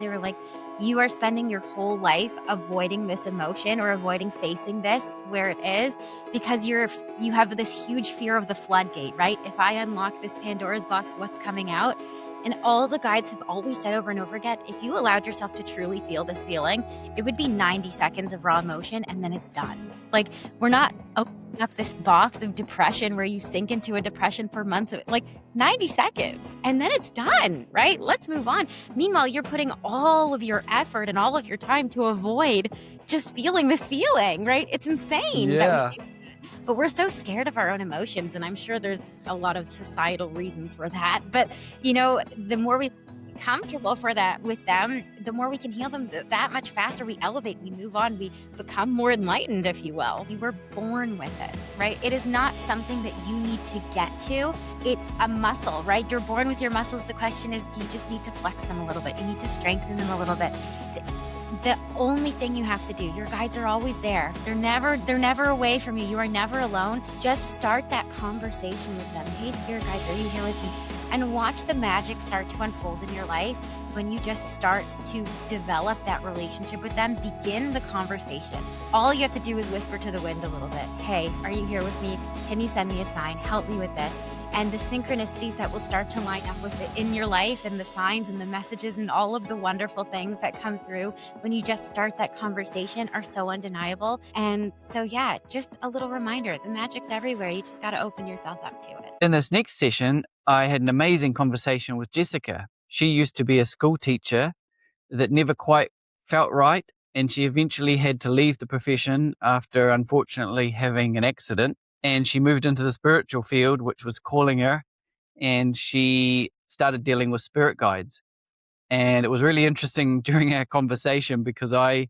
They were like, you are spending your whole life avoiding this emotion or avoiding facing this where it is because you have this huge fear of the floodgate, right? If I unlock this Pandora's box, what's coming out? And all the guides have always said over and over again, if you allowed yourself to truly feel this feeling, it would be 90 seconds of raw emotion and then it's done. Like, we're not opening up this box of depression where you sink into a depression for months of like 90 seconds and then it's done, right? Let's move on. Meanwhile, you're putting all of your effort and all of your time to avoid just feeling this feeling, right? It's insane that we Yeah. do, but we're so scared of our own emotions. And I'm sure there's a lot of societal reasons for that. But, the more we comfortable for that with them, the more we can heal them, that much faster we elevate, we move on, we become more enlightened, if you will. We were born with it, right? It is not something that you need to get to. It's a muscle, right? You're born with your muscles. The question is, do you just need to flex them a little bit? You need to strengthen them a little bit. The only thing you have to do, your guides are always there. They're never away from you. You are never alone. Just start that conversation with them. Hey, spirit guides, are you here with me? And watch the magic start to unfold in your life when you just start to develop that relationship with them. Begin the conversation. All you have to do is whisper to the wind a little bit. Hey, are you here with me? Can you send me a sign? Help me with this. And the synchronicities that will start to line up with it in your life, and the signs and the messages and all of the wonderful things that come through when you just start that conversation are so undeniable. And so, yeah, just a little reminder, the magic's everywhere. You just got to open yourself up to it. In this next session, I had an amazing conversation with Jessica. She used to be a school teacher that never quite felt right, and she eventually had to leave the profession after unfortunately having an accident. And she moved into the spiritual field, which was calling her, and she started dealing with spirit guides. And it was really interesting during our conversation because I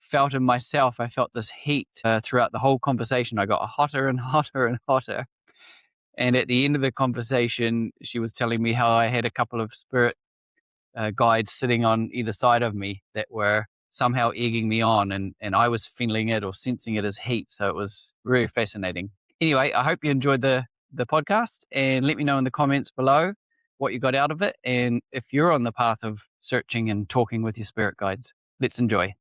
felt in myself, I felt this heat throughout the whole conversation. I got hotter and hotter and hotter. And at the end of the conversation, she was telling me how I had a couple of spirit guides sitting on either side of me that were somehow egging me on, and I was feeling it or sensing it as heat. So it was very fascinating. Anyway, I hope you enjoyed the podcast, and let me know in the comments below what you got out of it and if you're on the path of searching and talking with your spirit guides. Let's enjoy.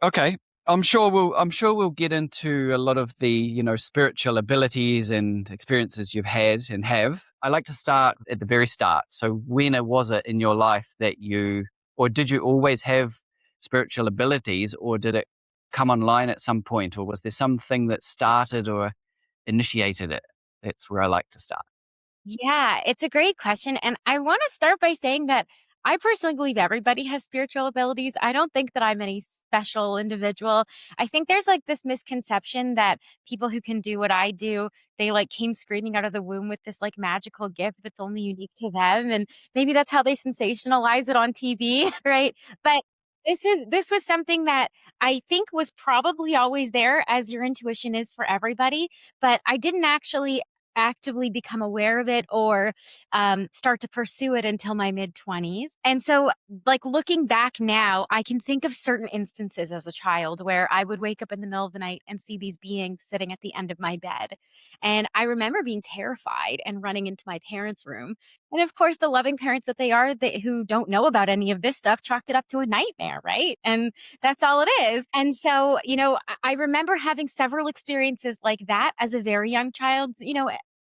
Okay. I'm sure we'll get into a lot of the, spiritual abilities and experiences you've had and have. I like to start at the very start. So when was it in your life that or did you always have spiritual abilities, or did it come online at some point, or was there something that started or initiated it? That's where I like to start. Yeah, it's a great question. And I want to start by saying that I personally believe everybody has spiritual abilities. I don't think that I'm any special individual. I think there's like this misconception that people who can do what I do, they like came screaming out of the womb with this like magical gift that's only unique to them. And maybe that's how they sensationalize it on TV, right? But this was something that I think was probably always there, as your intuition is for everybody, but I didn't actually actively become aware of it or start to pursue it until my mid 20s. And so, like, looking back now, I can think of certain instances as a child where I would wake up in the middle of the night and see these beings sitting at the end of my bed. And I remember being terrified and running into my parents' room. And of course, the loving parents that they are, who don't know about any of this stuff, chalked it up to a nightmare, right? And that's all it is. And so, I remember having several experiences like that as a very young child,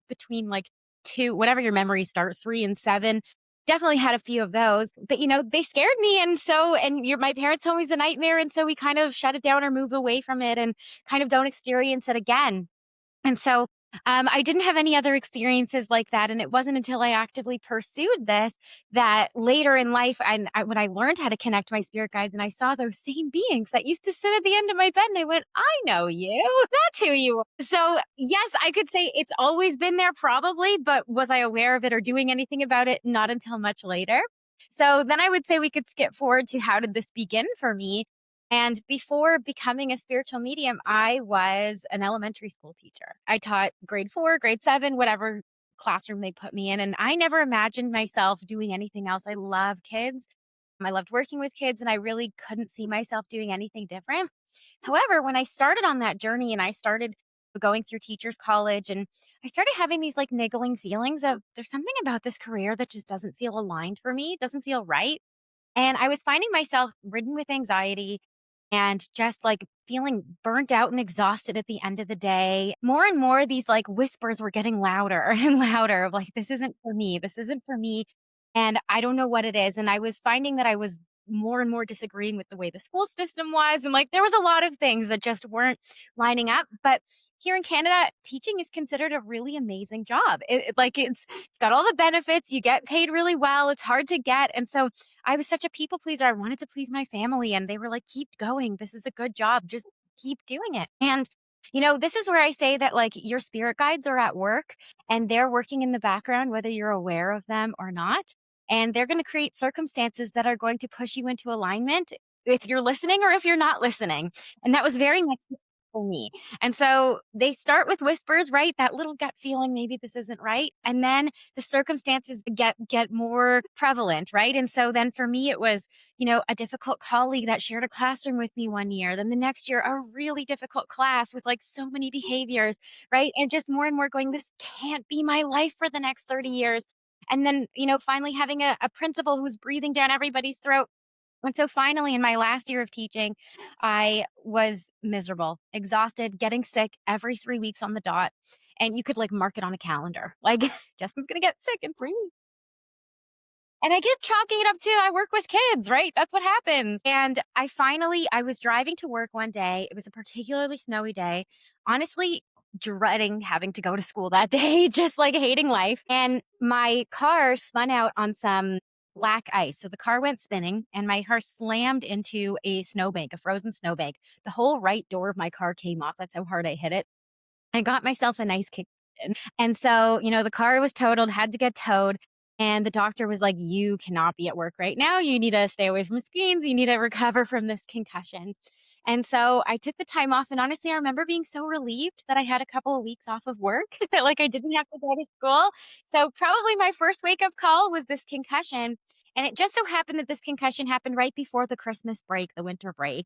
between like two, whatever your memories start, 3 and 7. Definitely had a few of those, but they scared me. And so, my parents told me it's a nightmare. And so we kind of shut it down or move away from it and kind of don't experience it again. And so I didn't have any other experiences like that. And it wasn't until I actively pursued this that later in life, when I learned how to connect my spirit guides and I saw those same beings that used to sit at the end of my bed, and I went, I know you. That's who you are. So, yes, I could say it's always been there probably, but was I aware of it or doing anything about it? Not until much later. So then I would say we could skip forward to how did this begin for me? And before becoming a spiritual medium, I was an elementary school teacher. I taught grade 4, grade 7, whatever classroom they put me in. And I never imagined myself doing anything else. I love kids. I loved working with kids, and I really couldn't see myself doing anything different. However, when I started on that journey and I started going through teachers college, and I started having these like niggling feelings of there's something about this career that just doesn't feel aligned for me, doesn't feel right. And I was finding myself ridden with anxiety and just like feeling burnt out and exhausted at the end of the day. More and more, these like whispers were getting louder and louder of like, this isn't for me. This isn't for me. And I don't know what it is. And I was finding that I was more and more disagreeing with the way the school system was. And like, there was a lot of things that just weren't lining up. But here in Canada, teaching is considered a really amazing job. It's got all the benefits. You get paid really well. It's hard to get. And so I was such a people pleaser. I wanted to please my family, and they were like, keep going. This is a good job. Just keep doing it. And, this is where I say that like your spirit guides are at work and they're working in the background, whether you're aware of them or not. And they're going to create circumstances that are going to push you into alignment if you're listening or if you're not listening. And that was very much for me. And so they start with whispers, right? That little gut feeling, maybe this isn't right. And then the circumstances get more prevalent, right? And so then for me it was, a difficult colleague that shared a classroom with me one year. Then the next year a really difficult class with like so many behaviors, right? And just more and more going, this can't be my life for the next 30 years. And then, finally having a principal who's breathing down everybody's throat. And so finally, in my last year of teaching, I was miserable, exhausted, getting sick every 3 weeks on the dot. And you could like mark it on a calendar. Like, Justin's going to get sick in 3 weeks. And I kept chalking it up to I work with kids, right? That's what happens. And I was driving to work one day. It was a particularly snowy day. Honestly, dreading having to go to school that day, just like hating life. And my car spun out on some black ice. So the car went spinning and my car slammed into a snowbank, a frozen snowbank. The whole right door of my car came off. That's how hard I hit it. I got myself a nice kick. And so, the car was totaled, had to get towed. And the doctor was like, you cannot be at work right now. You need to stay away from screens. You need to recover from this concussion. And so I took the time off. And honestly, I remember being so relieved that I had a couple of weeks off of work, that like I didn't have to go to school. So probably my first wake up call was this concussion. And it just so happened that this concussion happened right before the Christmas break, the winter break.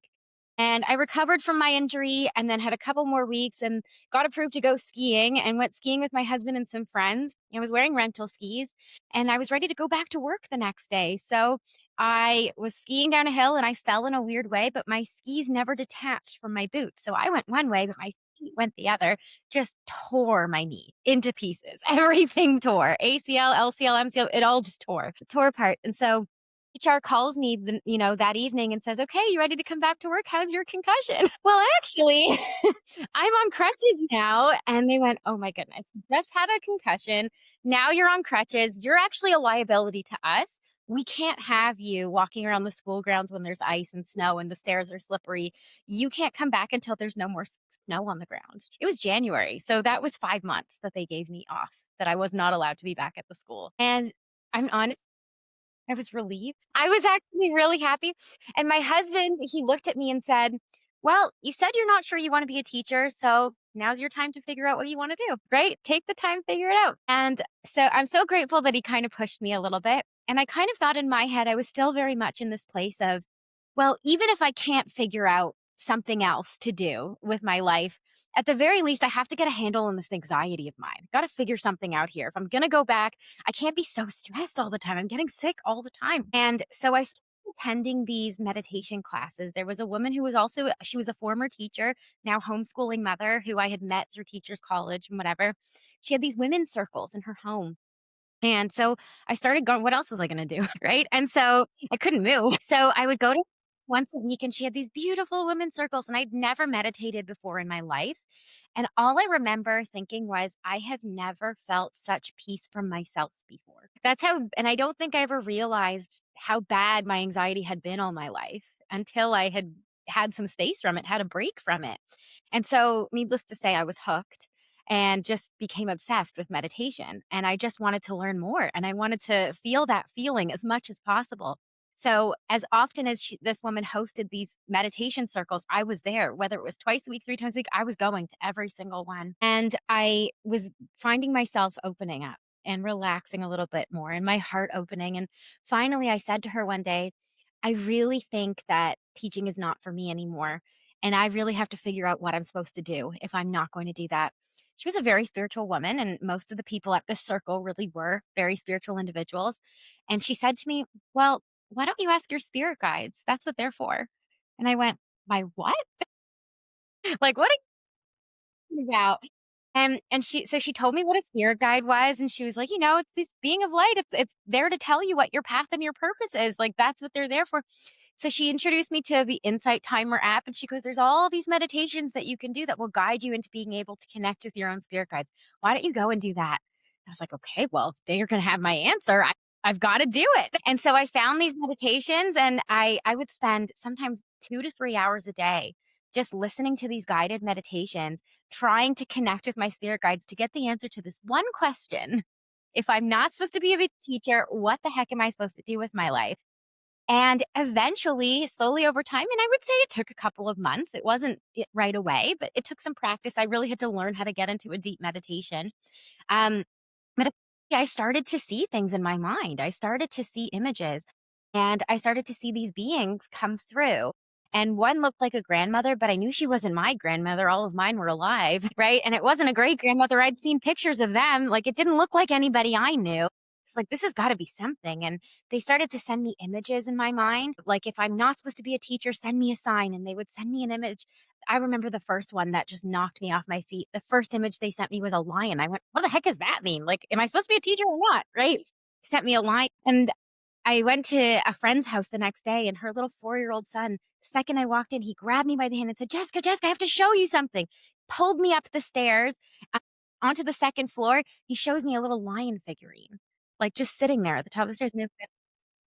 And I recovered from my injury and then had a couple more weeks and got approved to go skiing and went skiing with my husband and some friends. I was wearing rental skis and I was ready to go back to work the next day. So I was skiing down a hill and I fell in a weird way, but my skis never detached from my boots. So I went one way, but my feet went the other, just tore my knee into pieces. Everything tore. ACL, LCL, MCL, it all just tore apart. And so HR calls me, that evening and says, "Okay, you ready to come back to work? How's your concussion?" Well, actually, I'm on crutches now. And they went, "Oh my goodness, you just had a concussion. Now you're on crutches. You're actually a liability to us. We can't have you walking around the school grounds when there's ice and snow and the stairs are slippery. You can't come back until there's no more snow on the ground." It was January. So that was 5 months that they gave me off, that I was not allowed to be back at the school. And I'm honest. I was relieved. I was actually really happy, and my husband, he looked at me and said, "Well, you said you're not sure you wanna be a teacher, so now's your time to figure out what you wanna do, right? Take the time, figure it out." And so I'm so grateful that he kinda pushed me a little bit, and I kind of thought in my head I was still very much in this place of, well, even if I can't figure out something else to do with my life, at the very least, I have to get a handle on this anxiety of mine. Got to figure something out here. If I'm going to go back, I can't be so stressed all the time. I'm getting sick all the time. And so I started attending these meditation classes. There was a woman who was also, she was a former teacher, now homeschooling mother, who I had met through teachers college and whatever. She had these women's circles in her home. And so I started going, what else was I gonna do? Right? And so I couldn't move. So I would go to once a week and she had these beautiful women's circles and I'd never meditated before in my life. And all I remember thinking was, I have never felt such peace from myself before. That's how, and I don't think I ever realized how bad my anxiety had been all my life until I had had some space from it, had a break from it. And so, needless to say, I was hooked and just became obsessed with meditation. And I just wanted to learn more and I wanted to feel that feeling as much as possible. So, as often as this woman hosted these meditation circles, I was there, whether it was twice a week, 3 times a week, I was going to every single one. And I was finding myself opening up and relaxing a little bit more and my heart opening. And finally, I said to her one day, I really think that teaching is not for me anymore. and I really have to figure out what I'm supposed to do if I'm not going to do that. She was a very spiritual woman, and most of the people at this circle really were very spiritual individuals. And she said to me, "Well, why don't you ask your spirit guides? That's what they're for." And I went, "My what?" Like, what about. And she told me what a spirit guide was, and she was like, "It's this being of light. It's there to tell you what your path and your purpose is. Like that's what they're there for." So she introduced me to the Insight Timer app, and she goes, "There's all these meditations that you can do that will guide you into being able to connect with your own spirit guides. Why don't you go and do that?" I was like, "Okay, well, if they're gonna have my answer, I've got to do it." And so I found these meditations, and I would spend sometimes 2 to 3 hours a day just listening to these guided meditations, trying to connect with my spirit guides to get the answer to this one question. If I'm not supposed to be a teacher, what the heck am I supposed to do with my life? And eventually, slowly over time, and I would say it took a couple of months. It wasn't right away, but it took some practice. I really had to learn how to get into a deep meditation. Um, but I started to see things in my mind. I started to see images, and I started to see these beings come through. And one looked like a grandmother, but I knew she wasn't my grandmother. All of mine were alive, right? And it wasn't a great grandmother. I'd seen pictures of them. Like it didn't look like anybody I knew. It's like, this has got to be something. And they started to send me images in my mind. Like, if I'm not supposed to be a teacher, send me a sign. And they would send me an image. I remember the first one that just knocked me off my feet. The first image they sent me was a lion. I went, what the heck does that mean? Like, am I supposed to be a teacher or not? Right? Sent me a lion. And I went to a friend's house the next day, and her little 4-year-old son, the second I walked in, he grabbed me by the hand and said, "Jessica, Jessica, I have to show you something." Pulled me up the stairs uh, onto the second floor. He shows me a little lion figurine, like just sitting there at the top of the stairs. And I went,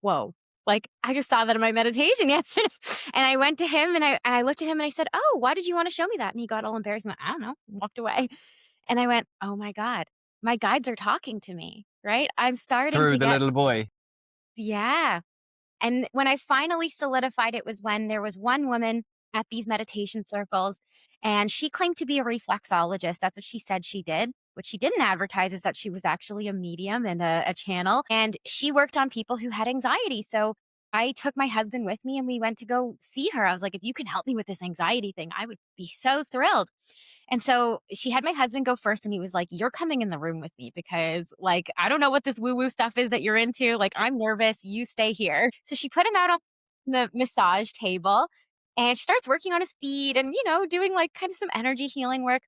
whoa. Like, I just saw that in my meditation yesterday. And I went to him, and I looked at him and I said, "Oh, why did you want to show me that?" And he got all embarrassed and went, "I don't know," and walked away. And I went, "Oh my God, my guides are talking to me, right? I'm starting through to the get, little boy. yeah." And when I finally solidified it was when there was one woman at these meditation circles, and she claimed to be a reflexologist. That's what she said she did. What she didn't advertise is that she was actually a medium and a channel, and she worked on people who had anxiety. So I took my husband with me and we went to go see her. I was like, "If you can help me with this anxiety thing, I would be so thrilled." And so she had my husband go first, and he was like, "You're coming in the room with me because, like, I don't know what this woo woo stuff is that you're into. Like, I'm nervous. You stay here." So she put him out on the massage table, and she starts working on his feet and, doing like kind of some energy healing work.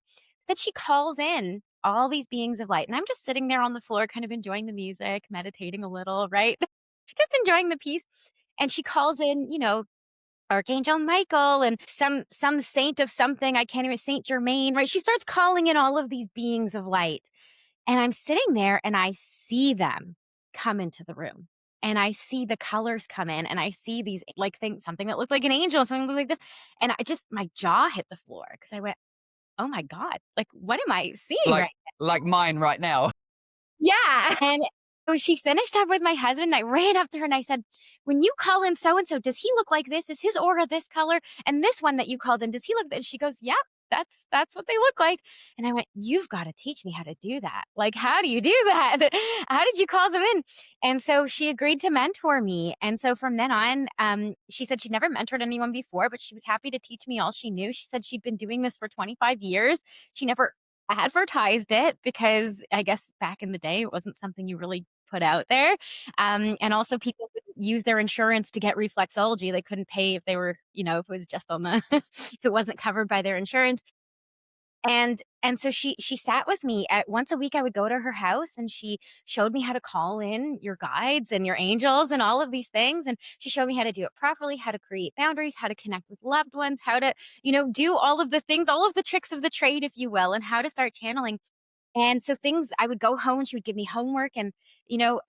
Then she calls in all these beings of light. And I'm just sitting there on the floor, kind of enjoying the music, meditating a little, right? Just enjoying the peace. And she calls in, Archangel Michael and some saint of something, I can't even, Saint Germain, right? She starts calling in all of these beings of light. And I'm sitting there and I see them come into the room. And I see the colors come in, and I see these like things, something that looked like an angel, something like this. And my jaw hit the floor because I went, "Oh my God, like what am I seeing Like right?" like mine right now. Yeah. And so she finished up with my husband. I ran up to her and I said, "When you call in so and so, does he look like this? Is his aura this color? And this one that you called in, does he look?" And she goes, "Yep, that's what they look like." And I went, "You've got to teach me how to do that. Like, how do you do that? How did you call them in?" And so she agreed to mentor me. And so from then on, she said she'd never mentored anyone before, but she was happy to teach me all she knew. She said she'd been doing this for 25 years. She never advertised it because I guess back in the day, it wasn't something you really put out there. And also people couldn't use their insurance to get reflexology. They couldn't pay if they were, if it was just on the, if it wasn't covered by their insurance. And so she sat with me at once a week. I would go to her house, and she showed me how to call in your guides and your angels and all of these things. And she showed me how to do it properly, how to create boundaries, how to connect with loved ones, how to, do all of the things, all of the tricks of the trade, if you will, and how to start channeling. And so things, I would go home and she would give me homework, and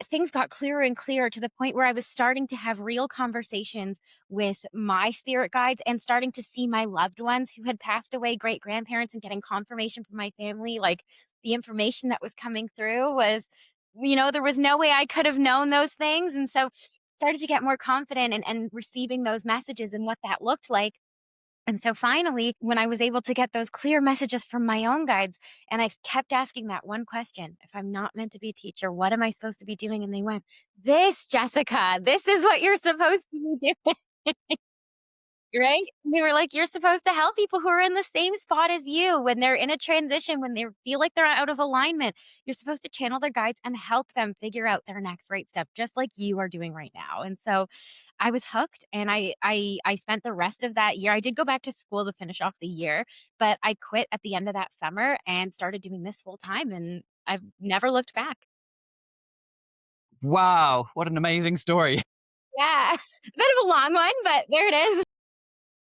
things got clearer and clearer to the point where I was starting to have real conversations with my spirit guides and starting to see my loved ones who had passed away, great grandparents, and getting confirmation from my family. Like, the information that was coming through was, there was no way I could have known those things. And so started to get more confident and receiving those messages and what that looked like. And so finally, when I was able to get those clear messages from my own guides, and I kept asking that one question: if I'm not meant to be a teacher, what am I supposed to be doing? And they went, "This, Jessica, this is what you're supposed to be doing." Right? They were like, "You're supposed to help people who are in the same spot as you when they're in a transition, when they feel like they're out of alignment. You're supposed to channel their guides and help them figure out their next right step, just like you are doing right now." And so I was hooked, and I spent the rest of that year. I did go back to school to finish off the year, but I quit at the end of that summer and started doing this full time, and I've never looked back. Wow, what an amazing story. Yeah. A bit of a long one, but there it is.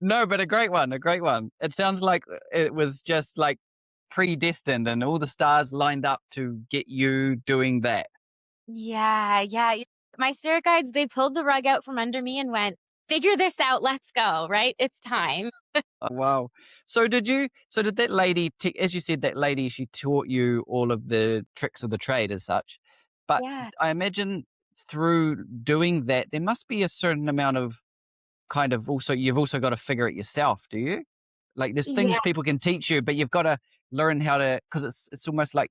No, but a great one, a great one. It sounds like it was just, like, predestined and all the stars lined up to get you doing that. Yeah, yeah, my spirit guides, they pulled the rug out from under me and went, "Figure this out, let's go," right? It's time. Wow. So did that lady as you said, that lady, she taught you all of the tricks of the trade as such, but Yeah. I imagine through doing that, there must be a certain amount of kind of also you've also gotta figure it yourself, do you? Like, there's Yeah, things people can teach you, but you've gotta learn how to, because it's almost like,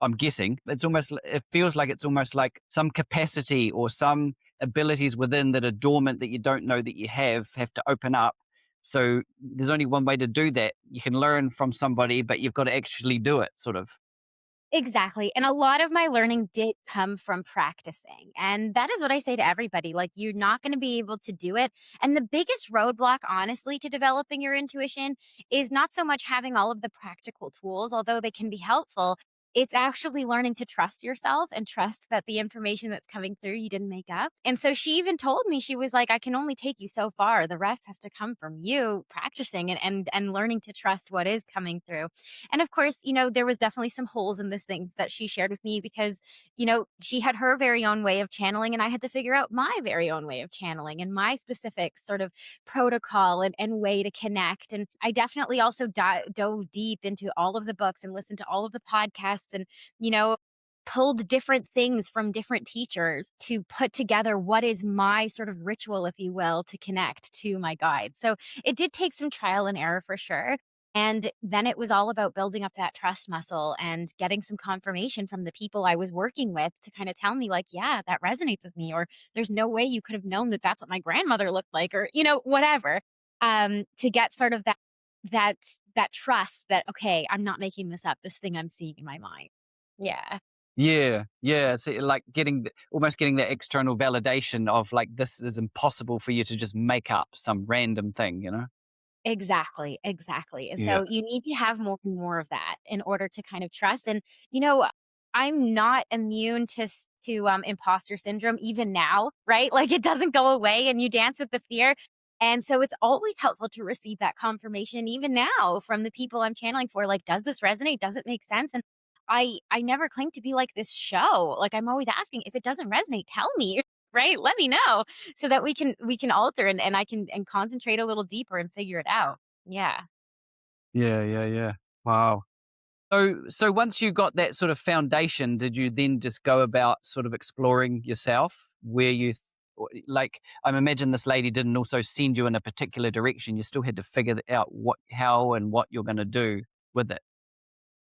I'm guessing, it's almost it feels like it's almost like some capacity or some abilities within that are dormant that you don't know that you have to open up. So, there's only one way to do that. You can learn from somebody, but you've gotta actually do it, sort of. exactly, and a lot of my learning did come from practicing, and that is what I say to everybody, like, you're not gonna be able to do it, and the biggest roadblock, honestly, to developing your intuition is not so much having all of the practical tools, although they can be helpful, it's actually learning to trust yourself and trust that the information that's coming through you didn't make up, and so she even told me, she was like, "I can only take you so far, the rest has to come from you practicing and learning to trust what is coming through." And of course, there was definitely some holes in this things that she shared with me because, she had her very own way of channeling, and I had to figure out my very own way of channeling and my specific sort of protocol and way to connect. And I definitely also dove deep into all of the books and listened to all of the podcasts and, you know, pulled different things from different teachers to put together what is my sort of ritual, if you will, to connect to my guide. So it did take some trial and error for sure. And then it was all about building up that trust muscle and getting some confirmation from the people I was working with to kind of tell me, like, yeah, that resonates with me, or there's no way you could have known that that's what my grandmother looked like, or, whatever. To get sort of that, that trust that, okay, I'm not making this up, this thing I'm seeing in my mind. Yeah. Yeah, yeah, it's, like, almost getting that external validation of, like, this is impossible for you to just make up some random thing, you know? Exactly, exactly, and Yeah. so you need to have more and more of that in order to kind of trust, and, I'm not immune to imposter syndrome even now, right? Like, it doesn't go away and you dance with the fear, and so it's always helpful to receive that confirmation even now from the people I'm channeling for, like, "Does this resonate? Does it make sense?" And I never claim to be like this show, like, I'm always asking, "If it doesn't resonate, tell me," right? Let me know so that we can alter and I can and concentrate a little deeper and figure it out. Yeah. Yeah, yeah, yeah. Wow. So once you got that sort of foundation, did you then just go about sort of exploring yourself where like, I imagine this lady didn't also send you in a particular direction. You still had to figure out how and what you're gonna do with it.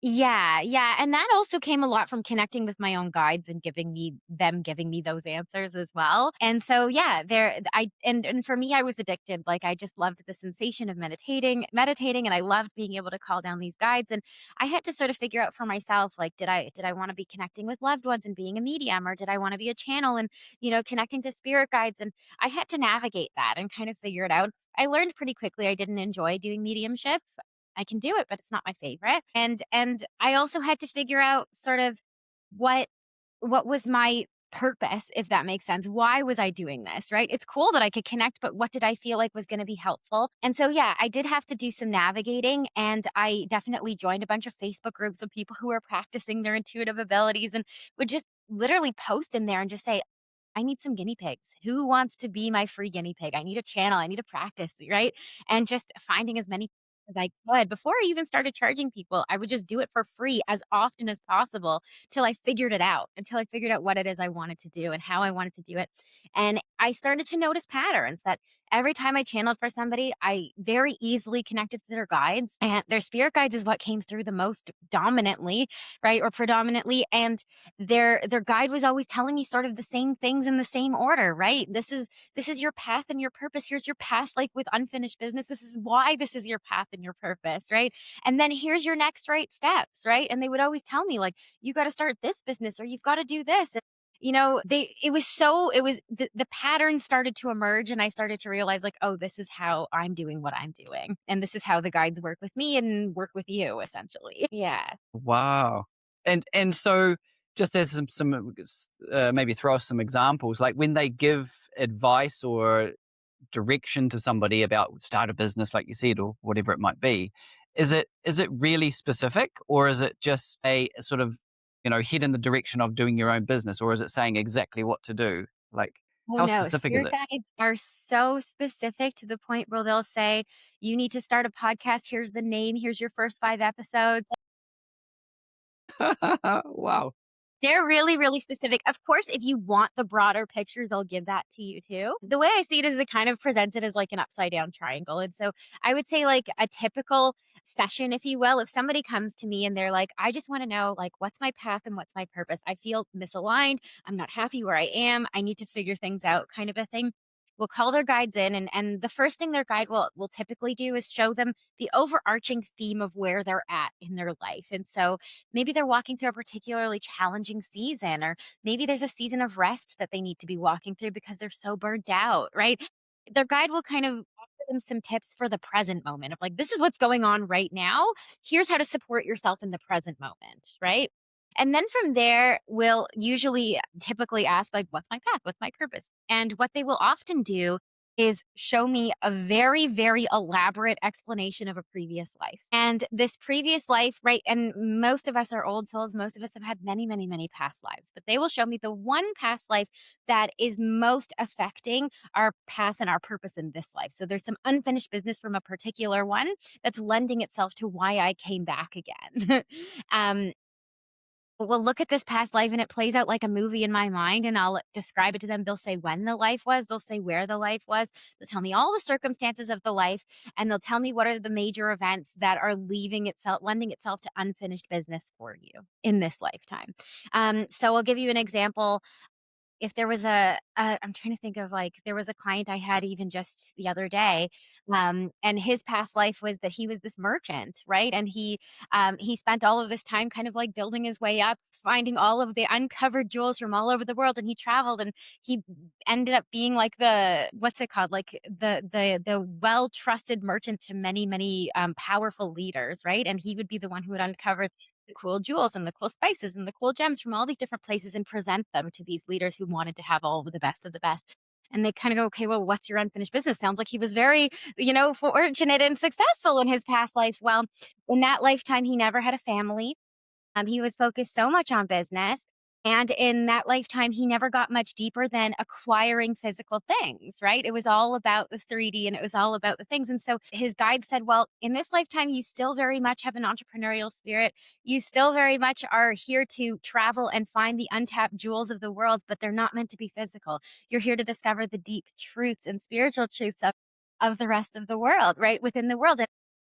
Yeah, yeah, and that also came a lot from connecting with my own guides and giving me those answers as well. And so, yeah, there I and for me, I was addicted. Like, I just loved the sensation of meditating, and I loved being able to call down these guides. And I had to sort of figure out for myself, like, did I want to be connecting with loved ones and being a medium, or did I want to be a channel and connecting to spirit guides? And I had to navigate that and kind of figure it out. I learned pretty quickly I didn't enjoy doing mediumship. I can do it, but it's not my favorite. And I also had to figure out sort of what what was my purpose, if that makes sense. Why was I doing this, right? It's cool that I could connect, but what did I feel like was going to be helpful? And so yeah, I did have to do some navigating, and I definitely joined a bunch of Facebook groups of people who are practicing their intuitive abilities and would just literally post in there and just say, I need some guinea pigs. Who wants to be my free guinea pig? I need a channel. I need to practice, right? And just finding as many as I could. Before I even started charging people, I would just do it for free as often as possible till I figured it out, until I figured out what it is I wanted to do and how I wanted to do it. And I started to notice patterns that every time I channeled for somebody, I very easily connected to their guides, and their spirit guides is what came through the most dominantly, right, or predominantly, and their guide was always telling me sort of the same things in the same order, right? This is your path and your purpose. Here's your past life with unfinished business. This is why this is your path and your purpose, right? And then here's your next right steps, right? And they would always tell me like, you got to start this business or you've got to do this. And, they it was so it was the pattern started to emerge and I started to realize like, oh, this is how I'm doing what I'm doing. And this is how the guides work with me and work with you essentially. Yeah. Wow. And so just as maybe throw us some examples, like when they give advice or direction to somebody about start a business, like you said, or whatever it might be, is it really specific, or is it just a sort of head in the direction of doing your own business, or is it saying exactly what to do? Like, Oh, how no. specific is Spirit it? guides are so specific to the point where they'll say, "You need to start a podcast. Here's the name. Here's your first 5 episodes." Wow. They're really, really specific. Of course, if you want the broader picture, they'll give that to you too. The way I see it is it kind of presents it as like an upside down triangle. And so I would say like a typical session, if you will, if somebody comes to me and they're like, I just want to know like what's my path and what's my purpose. I feel misaligned. I'm not happy where I am. I need to figure things out kind of a thing. We'll call their guides in and the first thing their guide will typically do is show them the overarching theme of where they're at in their life. And so maybe they're walking through a particularly challenging season, or maybe there's a season of rest that they need to be walking through because they're so burnt out, right? Their guide will kind of offer them some tips for the present moment of like, this is what's going on right now. Here's how to support yourself in the present moment, right? And then from there, we'll usually typically ask, like, what's my path? What's my purpose? And what they will often do is show me a very, very elaborate explanation of a previous life. And this previous life, right? And most of us are old souls. Most of us have had many, many, many past lives, but they will show me the one past life that is most affecting our path and our purpose in this life. So there's some unfinished business from a particular one that's lending itself to why I came back again. um, we'll look at this past life and it plays out like a movie in my mind and I'll describe it to them. They'll say when the life was, they'll say where the life was, they'll tell me all the circumstances of the life, and they'll tell me what are the major events that are lending itself to unfinished business for you in this lifetime. So I'll give you an example. If there was I'm trying to think of, like, there was a client I had even just the other day, and his past life was that he was this merchant, right? And he spent all of this time kind of, like, building his way up, finding all of the uncovered jewels from all over the world, and he traveled, and he ended up being, like, the what's it called? Like, the well-trusted merchant to many, many, powerful leaders, right? And he would be the one who would uncover the cool jewels and the cool spices and the cool gems from all these different places and present them to these leaders who wanted to have all of the best of the best. And they kind of go, okay, well, what's your unfinished business? Sounds like he was very, fortunate and successful in his past life. Well, in that lifetime, he never had a family. He was focused so much on business. And in that lifetime, he never got much deeper than acquiring physical things, right? It was all about the 3D and it was all about the things. And so his guide said, well, in this lifetime, you still very much have an entrepreneurial spirit. You still very much are here to travel and find the untapped jewels of the world, but they're not meant to be physical. You're here to discover the deep truths and spiritual truths of the rest of the world, right? Within the world.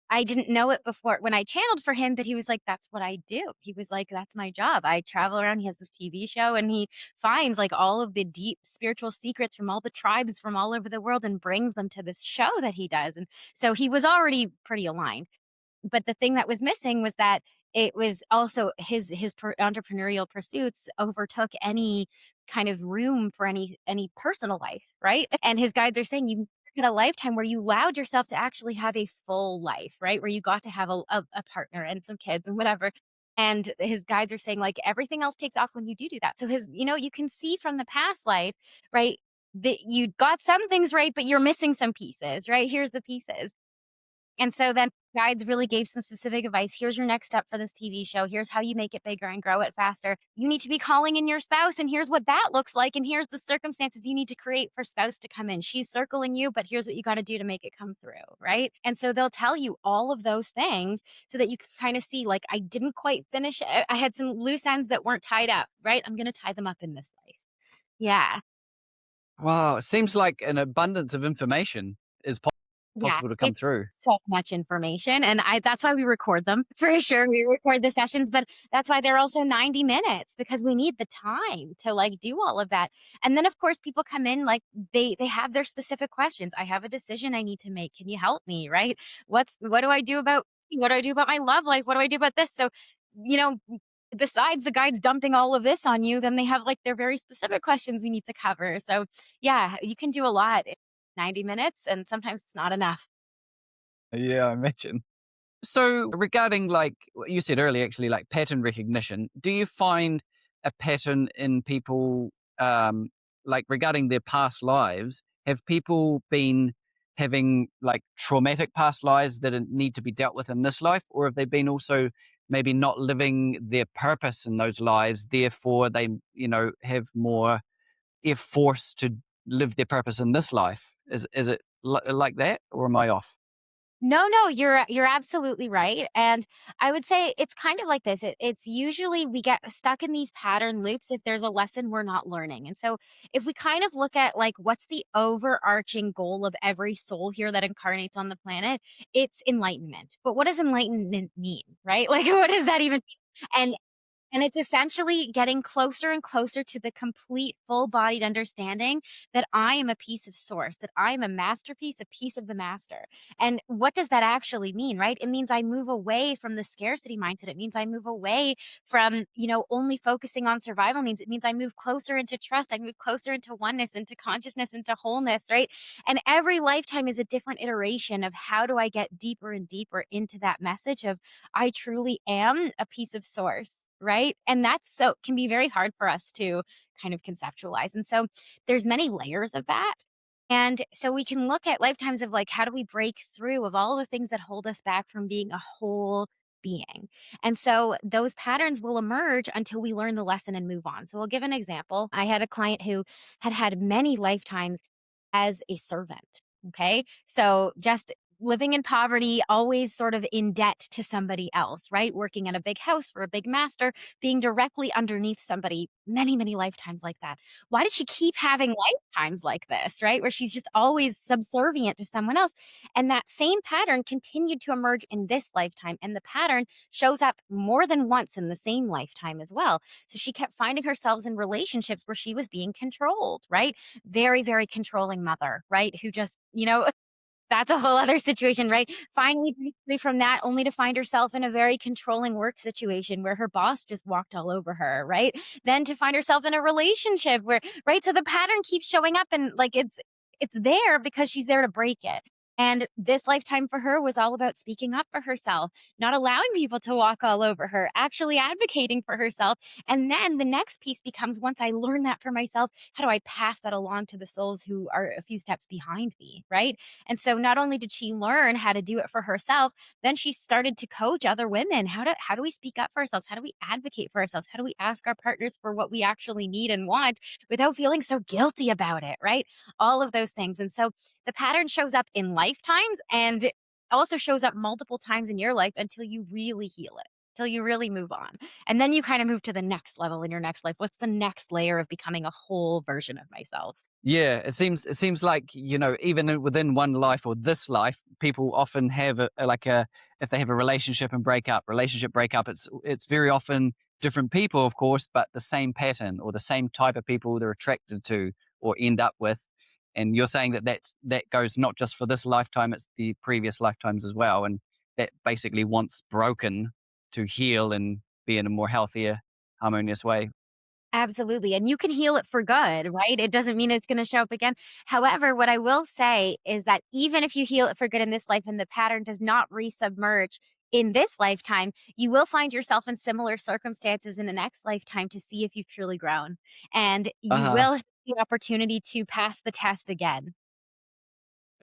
I didn't know it before when I channeled for him, but he was like, "That's what I do." He was like, "That's my job. I travel around." He has this TV show and he finds like all of the deep spiritual secrets from all the tribes from all over the world and brings them to this show that he does. And so he was already pretty aligned. But the thing that was missing was that it was also his entrepreneurial pursuits overtook any kind of room for any personal life, right? And his guides are saying you had a lifetime where you allowed yourself to actually have a full life, right? Where you got to have a partner and some kids and whatever. And his guides are saying like everything else takes off when you do that. So you can see from the past life, right? That you got some things right, but you're missing some pieces, right? Here's the pieces. And so then guides really gave some specific advice. Here's your next step for this TV show. Here's how you make it bigger and grow it faster. You need to be calling in your spouse, and here's what that looks like. And here's the circumstances you need to create for spouse to come in. She's circling you, but here's what you got to do to make it come through. Right. And so they'll tell you all of those things so that you can kind of see, like, I didn't quite finish. I had some loose ends that weren't tied up. Right. I'm going to tie them up in this life. Yeah. Wow, it seems like an abundance of information is Yeah, possible to come it's through. so much information, and I that's why we record them, for sure, we record the sessions, but that's why they're also 90 minutes, because we need the time to, like, do all of that, and then, of course, people come in, like, they have their specific questions, "I have a decision I need to make, can you help me?" Right? What do I do about what do I do about my love life? What do I do about this? So, you know, besides the guides dumping all of this on you, then they have, like, their very specific questions we need to cover, so, yeah, you can do a lot in 90 minutes, and sometimes it's not enough. Yeah, I imagine. So regarding like what you said earlier, actually, like pattern recognition, do you find a pattern in people, like regarding their past lives? Have people been having like traumatic past lives that need to be dealt with in this life, or have they been also maybe not living their purpose in those lives? Therefore, they have more if forced to live their purpose in this life. Is it like that, or am I off? No, no, you're absolutely right, and I would say it's kind of like this, it's usually we get stuck in these pattern loops if there's a lesson we're not learning, and so if we kind of look at, like, what's the overarching goal of every soul here that incarnates on the planet, it's enlightenment, but what does enlightenment mean, right? Like, what does that even mean? And it's essentially getting closer and closer to the complete full-bodied understanding that I am a piece of source, that I am a masterpiece, a piece of the master. And what does that actually mean, right? It means I move away from the scarcity mindset. It means I move away from, only focusing on survival needs. It means I move closer into trust. I move closer into oneness, into consciousness, into wholeness, right? And every lifetime is a different iteration of how do I get deeper and deeper into that message of I truly am a piece of source, right? And that's so can be very hard for us to kind of conceptualize. And so there's many layers of that. And so we can look at lifetimes of like how do we break through of all the things that hold us back from being a whole being. And so those patterns will emerge until we learn the lesson and move on. So we'll give an example. I had a client who had many lifetimes as a servant. Okay. So just living in poverty, always sort of in debt to somebody else, right? Working at a big house for a big master, being directly underneath somebody many, many lifetimes like that. Why did she keep having lifetimes like this, right? Where she's just always subservient to someone else. And that same pattern continued to emerge in this lifetime. And the pattern shows up more than once in the same lifetime as well. So she kept finding herself in relationships where she was being controlled, right? Very, very controlling mother, right? Who just, that's a whole other situation, right? Finally break free from that only to find herself in a very controlling work situation where her boss just walked all over her, right? Then to find herself in a relationship where right? So the pattern keeps showing up and like it's there because she's there to break it. And this lifetime for her was all about speaking up for herself, not allowing people to walk all over her, actually advocating for herself. And then the next piece becomes once I learn that for myself, how do I pass that along to the souls who are a few steps behind me, right? And so not only did she learn how to do it for herself, then she started to coach other women. How do we speak up for ourselves? How do we advocate for ourselves? How do we ask our partners for what we actually need and want without feeling so guilty about it, right? All of those things. And so the pattern shows up in lifetimes and also shows up multiple times in your life until you really heal it. Till you really move on. And then you kind of move to the next level in your next life. What's the next layer of becoming a whole version of myself? Yeah, it seems like, even within one life or this life, people often have a if they have a relationship breakup, it's very often different people, of course, but the same pattern or the same type of people they're attracted to or end up with. And you're saying that goes not just for this lifetime, it's the previous lifetimes as well. And that basically once broken to heal and be in a more healthier, harmonious way. Absolutely, and you can heal it for good, right? It doesn't mean it's gonna show up again. However, what I will say is that even if you heal it for good in this life and the pattern does not resubmerge in this lifetime, you will find yourself in similar circumstances in the next lifetime to see if you've truly grown, and you Uh-huh. will have the opportunity to pass the test again.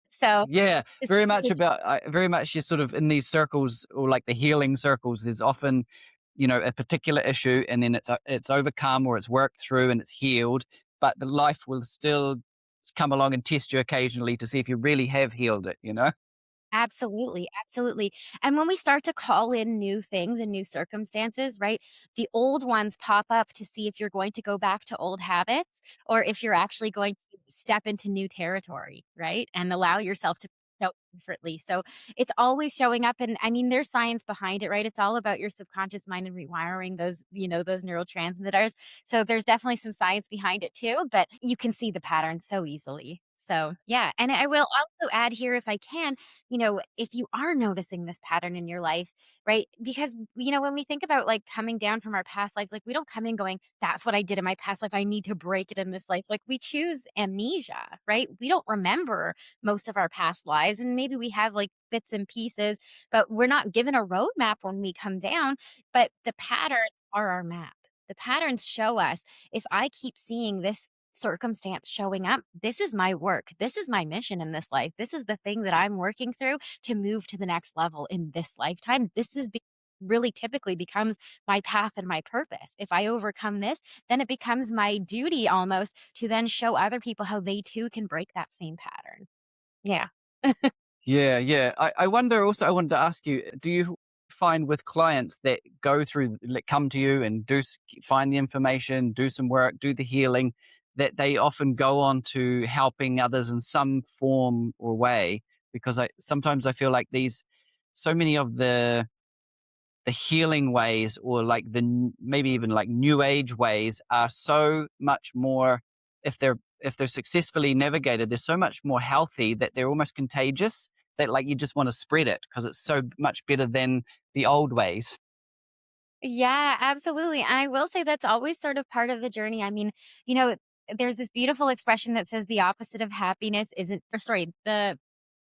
So, Yeah, this very much about very much you're sort of in these circles or like the healing circles. There's often, a particular issue, and then it's overcome or it's worked through and it's healed. But the life will still come along and test you occasionally to see if you really have healed it. Absolutely, absolutely. And when we start to call in new things and new circumstances, right, the old ones pop up to see if you're going to go back to old habits or if you're actually going to step into new territory, right, and allow yourself to show differently. So it's always showing up. And I mean, there's science behind it, right? It's all about your subconscious mind and rewiring those, those neurotransmitters. So there's definitely some science behind it too, but you can see the pattern so easily. So, yeah. And I will also add here, if I can, if you are noticing this pattern in your life, right? Because, when we think about like coming down from our past lives, like we don't come in going, that's what I did in my past life. I need to break it in this life. Like we choose amnesia, right? We don't remember most of our past lives. And maybe we have like bits and pieces, but we're not given a roadmap when we come down. But the patterns are our map. The patterns show us if I keep seeing this circumstance showing up, this is my work. This is my mission in this life. This is the thing that I'm working through to move to the next level in this lifetime. Really typically becomes my path and my purpose. If I overcome this, then it becomes my duty almost to then show other people how they too can break that same pattern. Yeah. Yeah, yeah. I wonder also, I wanted to ask you, do you find with clients that go through, like, come to you and find the information, do some work, do the healing, that they often go on to helping others in some form or way? Because sometimes I feel like so many of the healing ways, or like maybe even like new age ways, are so much more, if they're successfully navigated, they're so much more healthy that they're almost contagious, that like you just want to spread it because it's so much better than the old ways. Yeah, absolutely. And I will say that's always sort of part of the journey. I mean, you know, there's this beautiful expression that says the opposite of happiness isn't, or sorry, it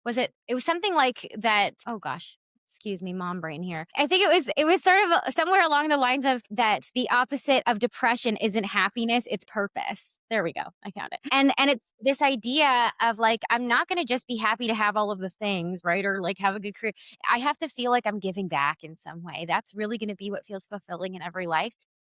was something like that. Oh gosh. Excuse me, mom brain here. I think it was sort of somewhere along the lines of that the opposite of depression isn't happiness, it's purpose. There we go. I found it. And it's this idea of like I'm not going to just be happy to have all of the things, right? Or like have a good career. I have to feel like I'm giving back in some way. That's really going to be what feels fulfilling in every life.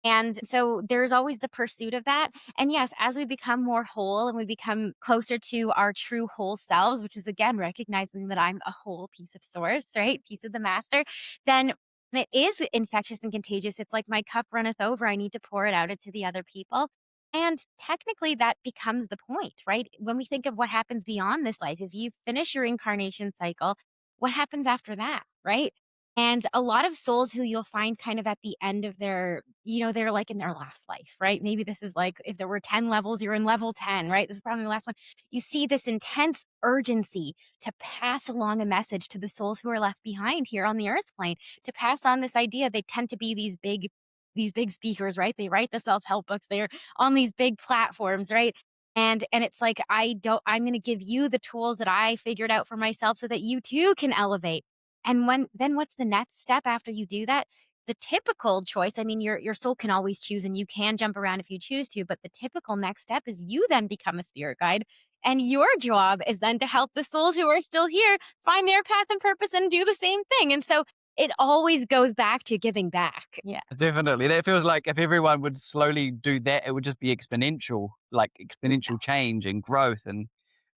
And so there's always the pursuit of that. And yes, as we become more whole and we become closer to our true whole selves, which is again recognizing that I'm a whole piece of source, right? Piece of the master, then it is infectious and contagious. It's like my cup runneth over. I need to pour it out into the other people. And technically, that becomes the point, right? When we think of what happens beyond this life, if you finish your incarnation cycle, what happens after that, right? And a lot of souls who you'll find kind of at the end of they're like in their last life, right? Maybe this is like if there were 10 levels, you're in level 10, right? This is probably the last one. You see this intense urgency to pass along a message to the souls who are left behind here on the earth plane, to pass on this idea. They tend to be these big speakers, right? They write the self-help books. They're on these big platforms, right? And it's like I'm going to give you the tools that I figured out for myself so that you too can elevate. And then what's the next step after you do that? The typical choice, I mean, your soul can always choose and you can jump around if you choose to, but the typical next step is you then become a spirit guide. And your job is then to help the souls who are still here find their path and purpose and do the same thing. And so it always goes back to giving back. Yeah. Definitely. That feels like if everyone would slowly do that, it would just be exponential, like exponential change and growth and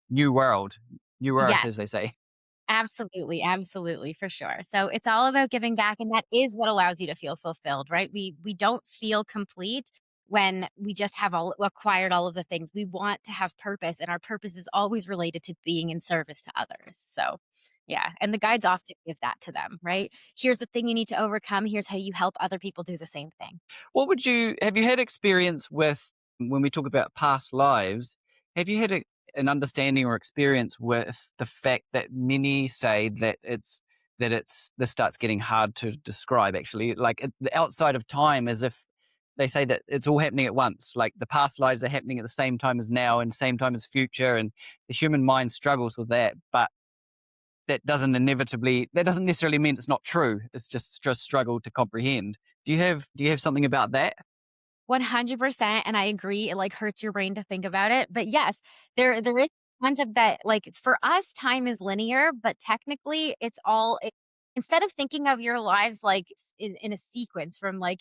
new world, new earth, Yes. as they say. Absolutely, absolutely, for sure. So it's all about giving back, and that is what allows you to feel fulfilled, right? We don't feel complete when we just have all acquired all of the things. We want to have purpose, and our purpose is always related to being in service to others. So, yeah, and the guides often give that to them, right? Here's the thing you need to overcome. Here's how you help other people do the same thing. Have you had experience with, when we talk about past lives, have you had an understanding or experience with the fact that many say this starts getting hard to describe, actually, like the outside of time, as if they say that it's all happening at once, like the past lives are happening at the same time as now and same time as future, and the human mind struggles with that, but that doesn't necessarily mean it's not true. It's just struggle to comprehend. Do you have something about that? 100%, and I agree, it, like, hurts your brain to think about it, but yes, there is concept that, like, for us, time is linear, but technically, it's all instead of thinking of your lives, like, in a sequence from, like,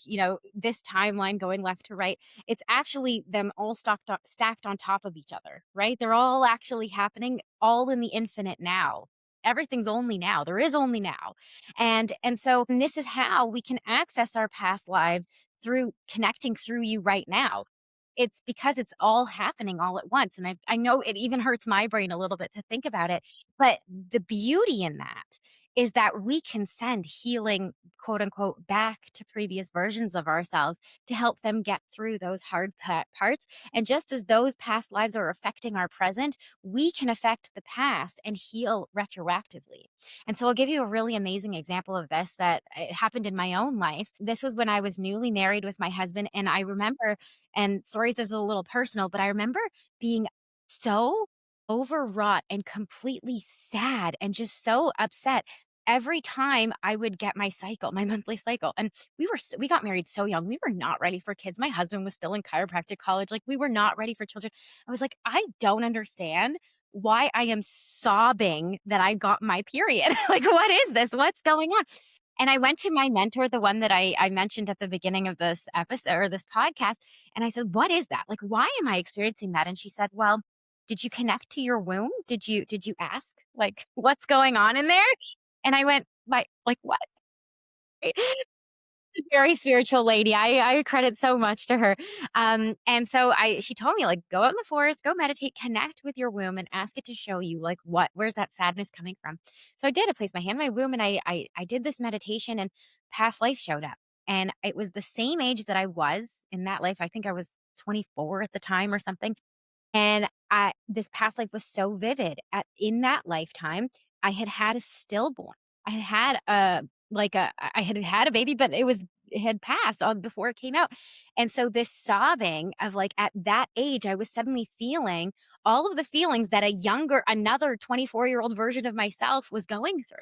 this timeline going left to right, it's actually them all stacked on top of each other, right? They're all actually happening all in the infinite now, everything's only now. There is only now. And this is how we can access our past lives through connecting through you right now. It's because it's all happening all at once, and I know it even hurts my brain a little bit to think about it, but the beauty in that is that we can send healing, quote, unquote, "back to previous versions of ourselves" to help them get through those hard parts, and just as those past lives are affecting our present, we can affect the past and heal retroactively. And so I'll give you a really amazing example of this that it happened in my own life. This was when I was newly married with my husband, and I remember, and sorry if this is a little personal, but I remember being so overwrought and completely sad and just so upset every time I would get my cycle, my monthly cycle. And we got married so young. We were not ready for kids. My husband was still in chiropractic college. Like, we were not ready for children. I was like, I don't understand why I am sobbing that I got my period. Like, what is this? What's going on? And I went to my mentor, the one that I mentioned at the beginning of this episode or this podcast, and I said, "What is that? Like, why am I experiencing that?" And she said, "Well, did you connect to your womb? Did you ask, like, what's going on in there?" And I went, like what?" Very spiritual lady. I credit so much to her. And so she told me, like, go out in the forest, go meditate, connect with your womb and ask it to show you, like, where's that sadness coming from. So I did. I placed my hand in my womb and I did this meditation, and past life showed up. And it was the same age that I was in that life. I think I was 24 at the time or something. And this past life was so vivid. In that lifetime, I had had a stillborn. I had had I had had a baby, but it had passed on before it came out. And so this sobbing of, like, at that age, I was suddenly feeling all of the feelings that another 24-year-old version of myself was going through,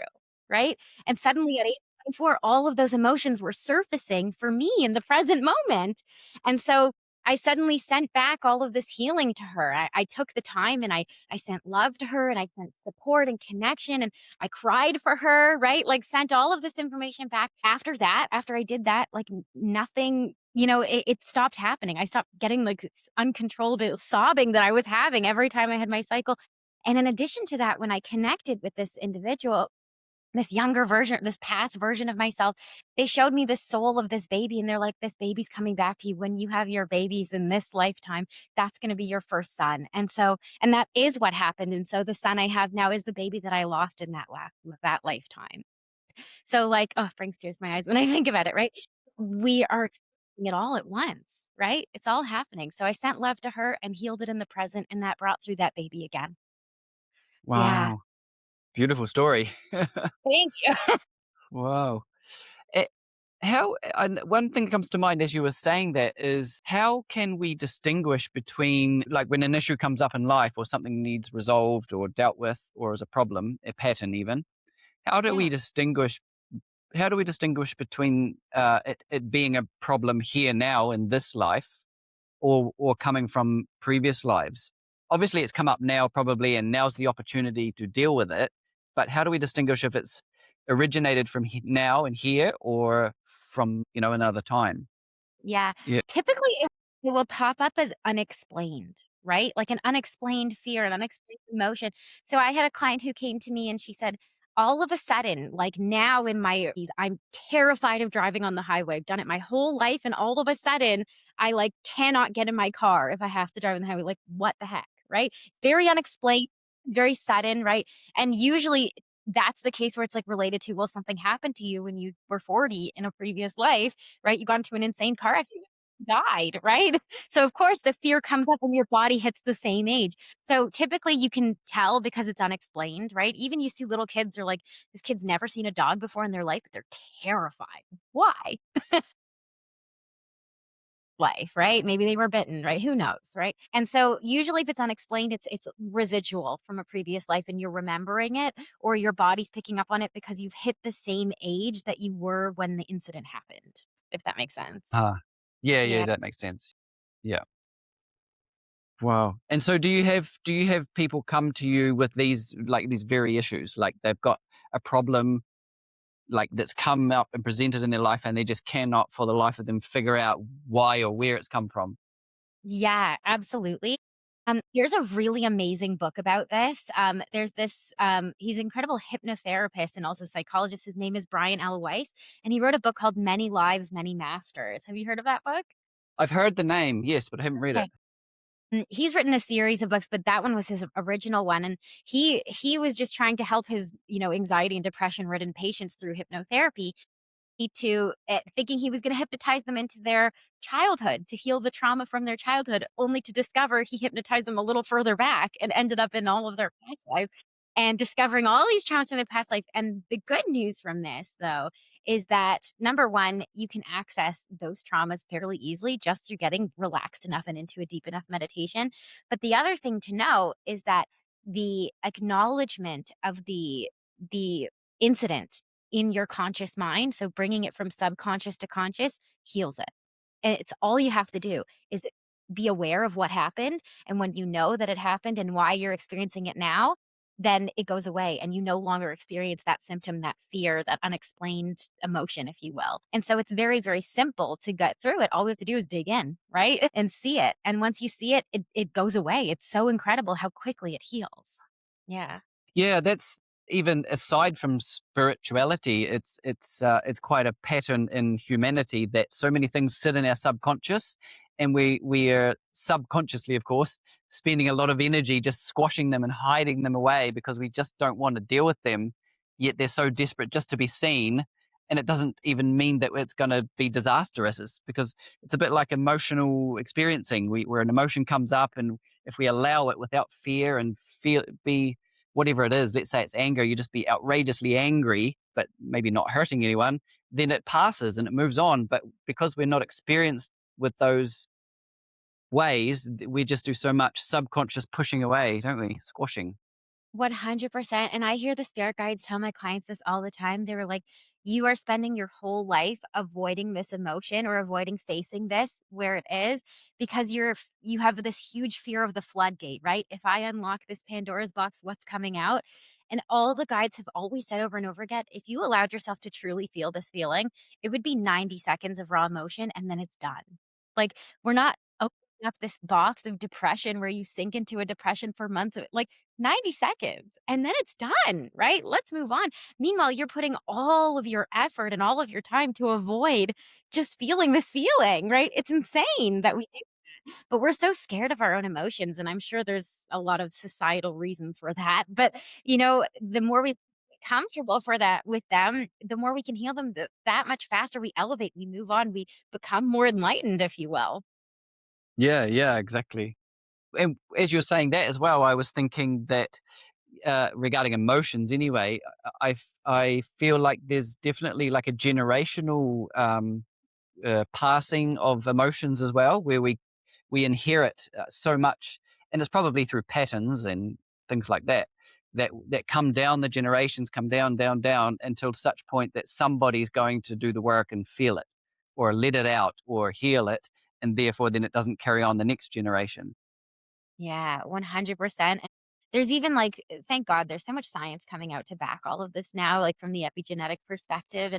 right? And suddenly at age 24, all of those emotions were surfacing for me in the present moment. And so I suddenly sent back all of this healing to her. I took the time and I sent love to her and I sent support and connection and I cried for her, right? Like, sent all of this information back. After that, after I did that, like, nothing, it stopped happening. I stopped getting, like, uncontrollable sobbing that I was having every time I had my cycle. And in addition to that, when I connected with this individual, this younger version, this past version of myself, they showed me the soul of this baby, and they're like, "This baby's coming back to you when you have your babies in this lifetime. That's gonna be your first son." And that is what happened, and so the son I have now is the baby that I lost in that lifetime. So, like, oh, it brings tears to my eyes when I think about it, right? We are experiencing it all at once, right? It's all happening. So I sent love to her and healed it in the present, and that brought through that baby again. Yeah. Wow. Beautiful story. Thank you. Wow. Eh, how and one thing that comes to mind as you were saying that is how can we distinguish between, like, when an issue comes up in life or something needs resolved or dealt with or as a problem, a pattern even, how do we Yeah. distinguish between it being a problem here now in this life or coming from previous lives? Obviously, it's come up now probably, and now's the opportunity to deal with it. But how do we distinguish if it's originated from now and here or from another time? Yeah. Yeah. Typically, it will pop up as unexplained, right? Like an unexplained fear, an unexplained emotion. So I had a client who came to me and she said, all of a sudden, like now in my 30s, I'm terrified of driving on the highway. I've done it my whole life. And all of a sudden, I, like, cannot get in my car if I have to drive on the highway. Like, what the heck? Right? It's very unexplained, very sudden, right? And usually that's the case where it's, like, related to, well, something happened to you when you were 40 in a previous life, right? You got into an insane car accident, died, right? So, of course, the fear comes up when your body hits the same age. So, typically, you can tell because it's unexplained, right? Even you see little kids, they're like, this kid's never seen a dog before in their life, but they're terrified. Why? Life, right? Maybe they were bitten, right? Who knows, right? And so usually if it's unexplained, it's residual from a previous life and you're remembering it or your body's picking up on it because you've hit the same age that you were when the incident happened, if that makes sense. Ah, yeah, Yeah. yeah, that makes sense. Yeah. Wow. And so do you have people come to you with these very issues? Like they've got a problem like that's come up and presented in their life and they just cannot for the life of them figure out why or where it's come from. Yeah, absolutely. There's a really amazing book about this. There's this, he's an incredible hypnotherapist and also psychologist. His name is Brian L. Weiss, and he wrote a book called Many Lives, Many Masters. Have you heard of that book? I've heard the name, yes, but I haven't read it. Okay. He's written a series of books, but that one was his original one, and he was just trying to help his, anxiety and depression-ridden patients through hypnotherapy to thinking he was gonna hypnotize them into their childhood to heal the trauma from their childhood, only to discover he hypnotized them a little further back and ended up in all of their past lives and discovering all these traumas from their past life. And the good news from this, though, is that number one, you can access those traumas fairly easily just through getting relaxed enough and into a deep enough meditation. But the other thing to know is that the acknowledgement of the incident in your conscious mind, so bringing it from subconscious to conscious heals it. And it's all you have to do is be aware of what happened, and when you know that it happened and why you're experiencing it now, then it goes away and you no longer experience that symptom, that fear, that unexplained emotion, if you will. And so it's very, very simple to get through it. All we have to do is dig in, right? And see it. And once you see it, it goes away. It's so incredible how quickly it heals. Yeah. Yeah, that's even aside from spirituality, it's quite a pattern in humanity that so many things sit in our subconscious, and we are subconsciously, of course, spending a lot of energy just squashing them and hiding them away because we just don't want to deal with them. Yet they're so desperate just to be seen, and it doesn't even mean that it's going to be disastrous. It's because it's a bit like emotional experiencing, where an emotion comes up, and if we allow it without fear and feel be whatever it is, let's say it's anger, you just be outrageously angry, but maybe not hurting anyone, then it passes and it moves on. But because we're not experienced with those ways, we just do so much subconscious pushing away, don't we? Squashing. 100%. And I hear the spirit guides tell my clients this all the time. They were like, you are spending your whole life avoiding this emotion or avoiding facing this where it is because you have this huge fear of the floodgate, right? If I unlock this Pandora's box, what's coming out? And all the guides have always said over and over again, if you allowed yourself to truly feel this feeling, it would be 90 seconds of raw emotion and then it's done. Like, we're not opening up this box of depression where you sink into a depression for months. 90 seconds and then it's done, right? Let's move on. Meanwhile, you're putting all of your effort and all of your time to avoid just feeling this feeling, right? It's insane that we do, but we're so scared of our own emotions. And I'm sure there's a lot of societal reasons for that. But, the more we get comfortable for that with them, the more we can heal them, that much faster we elevate, we move on, we become more enlightened, if you will. Yeah, yeah, exactly. And as you were saying that as well, I was thinking that regarding emotions anyway, I feel like there's definitely like a generational passing of emotions as well, where we inherit so much, and it's probably through patterns and things like that that come down the generations, come down, down, down until such point that somebody's going to do the work and feel it, or let it out, or heal it, and therefore then it doesn't carry on the next generation. Yeah, 100%. And there's even thank God there's so much science coming out to back all of this now, like from the epigenetic perspective.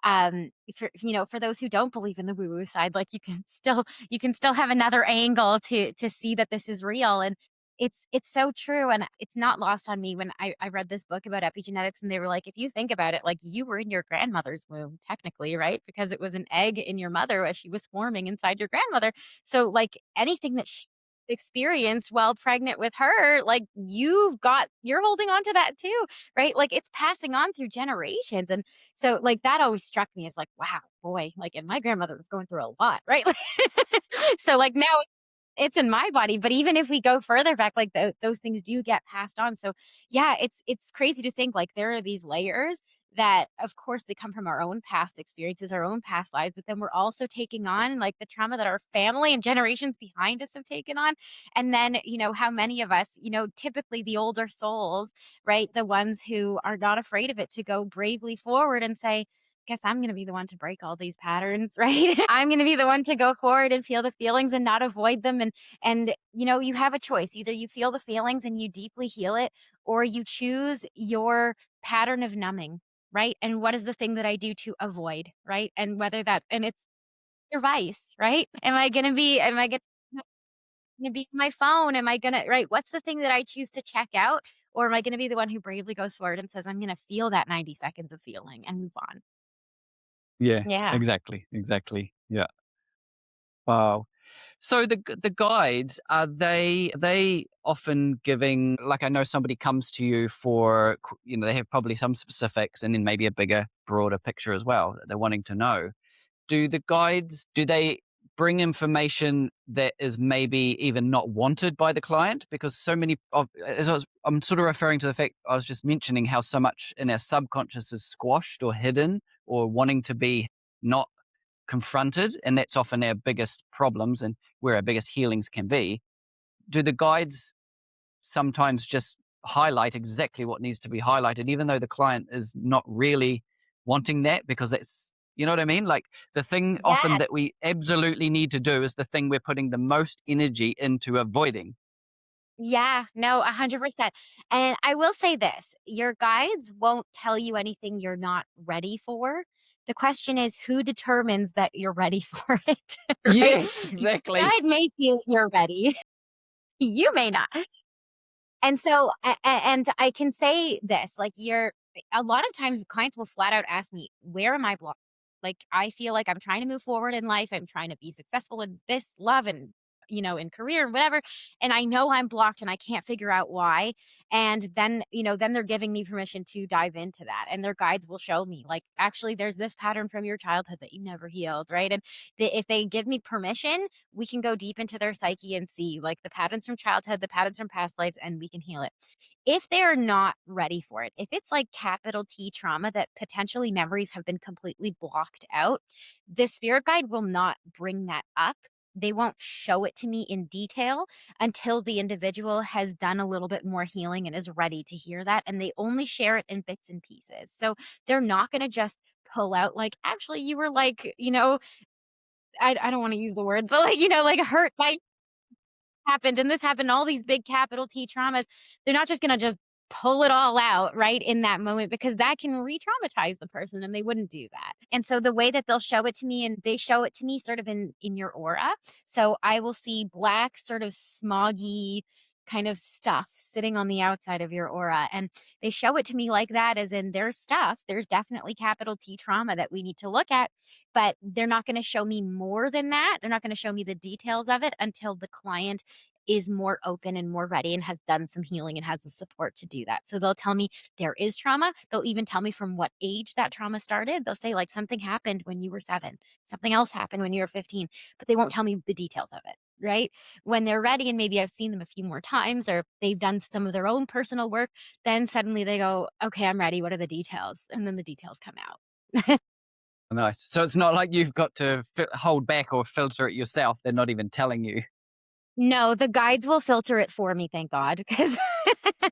And for those who don't believe in the woo-woo side, like you can still have another angle to see that this is real. And it's so true. And it's not lost on me when I read this book about epigenetics and they were like, if you think about it, like you were in your grandmother's womb, technically, right? Because it was an egg in your mother as she was forming inside your grandmother. So like anything that experienced while pregnant with her, like you're holding on to that too, right? Like it's passing on through generations. And so like that always struck me as like, wow, boy, like and my grandmother was going through a lot, right? So like now it's in my body, but even if we go further back, like those things do get passed on. So yeah, it's crazy to think like there are these layers that of course they come from our own past experiences, our own past lives, but then we're also taking on like the trauma that our family and generations behind us have taken on. And then, how many of us, typically the older souls, right? The ones who are not afraid of it to go bravely forward and say, guess I'm going to be the one to break all these patterns, right? I'm going to be the one to go forward and feel the feelings and not avoid them. And you have a choice. Either you feel the feelings and you deeply heal it, or you choose your pattern of numbing, right? And what is the thing that I do to avoid, right? And whether that and it's your vice, right? Am I going to gonna be my phone? Am I gonna right? What's the thing that I choose to check out? Or am I gonna be the one who bravely goes forward and says, I'm gonna feel that 90 seconds of feeling and move on? Yeah, Yeah. exactly, exactly. Yeah. Wow. So the guides, are they often giving, like, I know somebody comes to you for they have probably some specifics and then maybe a bigger, broader picture as well that they're wanting to know. Do the guides, do they bring information that is maybe even not wanted by the client? Because so many of, I'm sort of referring to the fact I was just mentioning how so much in our subconscious is squashed or hidden or wanting to be not confronted, and that's often our biggest problems and where our biggest healings can be. Do the guides sometimes just highlight exactly what needs to be highlighted, even though the client is not really wanting that? Because that's, you know what I mean? Like, the thing often Yeah. that we absolutely need to do is the thing we're putting the most energy into avoiding. Yeah, no, 100%. And I will say this, your guides won't tell you anything you're not ready for. The question is who determines that you're ready for it, right? Yes, Your exactly. guide may feel you're ready. You may not. And so, and I can say this, like, you're a lot of times clients will flat out ask me, "Where am I blocked?" Like, I feel like I'm trying to move forward in life. I'm trying to be successful in this, love, and in career and whatever. And I know I'm blocked and I can't figure out why. And then, then they're giving me permission to dive into that. And their guides will show me, like, actually, there's this pattern from your childhood that you never healed, right? And if they give me permission, we can go deep into their psyche and see like the patterns from childhood, the patterns from past lives, and we can heal it. If they're not ready for it, if it's like capital T trauma that potentially memories have been completely blocked out, the spirit guide will not bring that up. They won't show it to me in detail until the individual has done a little bit more healing and is ready to hear that. And they only share it in bits and pieces. So they're not going to just pull out, like, actually, you were like, I don't want to use the words, but like, like hurt by happened and this happened, all these big capital T traumas. They're not just gonna just pull it all out right in that moment because that can re-traumatize the person and they wouldn't do that. And so the way that they'll show it to me and they show it to me sort of in your aura. So I will see black sort of smoggy kind of stuff sitting on the outside of your aura and they show it to me like that as in there's stuff, there's definitely capital T trauma that we need to look at, but they're not going to show me more than that. They're not going to show me the details of it until the client is more open and more ready and has done some healing and has the support to do that. So they'll tell me there is trauma. They'll even tell me from what age that trauma started. They'll say, like, something happened when you were 7, something else happened when you were 15, but they won't tell me the details of it. Right. When they're ready, and maybe I've seen them a few more times or they've done some of their own personal work, then suddenly they go, okay, I'm ready. What are the details? And then the details come out. Nice. So it's not like you've got to hold back or filter it yourself. They're not even telling you. No, the guides will filter it for me, thank God, 'cause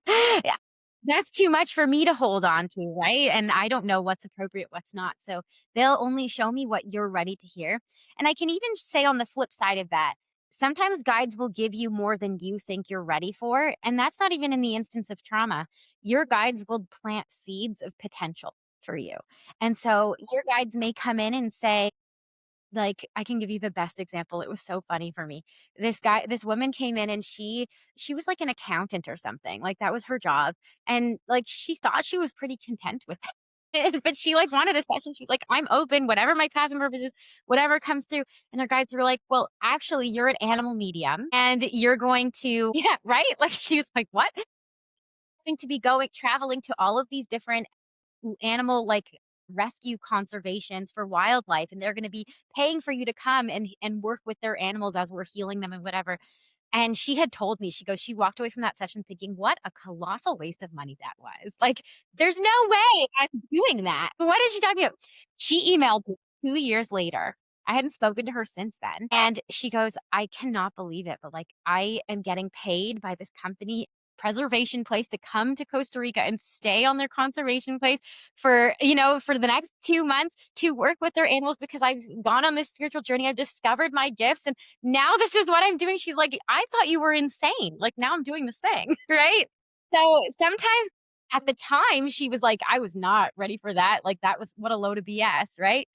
yeah, that's too much for me to hold on to, right? And I don't know what's appropriate, what's not, so they'll only show me what you're ready to hear, and I can even say on the flip side of that, sometimes guides will give you more than you think you're ready for, and that's not even in the instance of trauma. Your guides will plant seeds of potential for you, and so your guides may come in and say, like, I can give you the best example, it was so funny for me. This woman came in and she was like an accountant or something, like, that was her job, and, like, she thought she was pretty content with it, but she, like, wanted a session, she's like, "I'm open, whatever my path and purpose is, whatever comes through," and her guides were like, "Well, actually, you're an animal medium, and you're going to" Yeah, right? Like, she was like, "What?" "Going to be going traveling to all of these different animal like rescue conservations for wildlife and they're going to be paying for you to come and work with their animals as we're healing them and whatever." And she had told me, she goes, she walked away from that session thinking, what a colossal waste of money that was. Like, there's no way I'm doing that. What is she talking about? She emailed me 2 years later. I hadn't spoken to her since then. And she goes, I cannot believe it, but like, I am getting paid by this company preservation place to come to Costa Rica and stay on their conservation place for the next 2 months to work with their animals because I've gone on this spiritual journey. I've discovered my gifts and now this is what I'm doing. She's like, I thought you were insane. Like now I'm doing this thing, right? So sometimes at the time she was like, I was not ready for that. Like that was what a load of BS, right?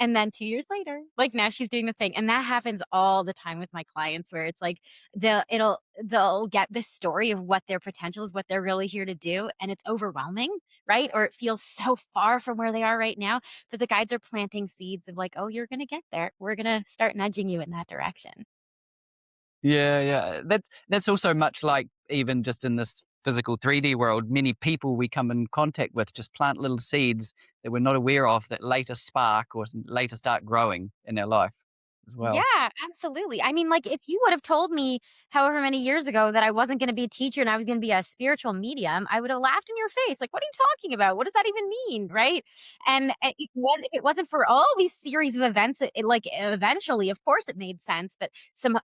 And then 2 years later, like, now she's doing the thing, and that happens all the time with my clients where it's like they'll get this story of what their potential is, what they're really here to do, and it's overwhelming, right? Or it feels so far from where they are right now, but the guides are planting seeds of like, "Oh, you're gonna get there. We're gonna start nudging you in that direction." Yeah, yeah. That's also much like even just in this physical 3D world, many people we come in contact with just plant little seeds that we're not aware of that later spark or later start growing in our life as well. Yeah, absolutely. I mean, like, if you would have told me however many years ago that I wasn't gonna be a teacher and I was gonna be a spiritual medium, I would have laughed in your face, like, "What are you talking about? What does that even mean?" Right? And if it wasn't for all these series of events, like, eventually, of course, it made sense, but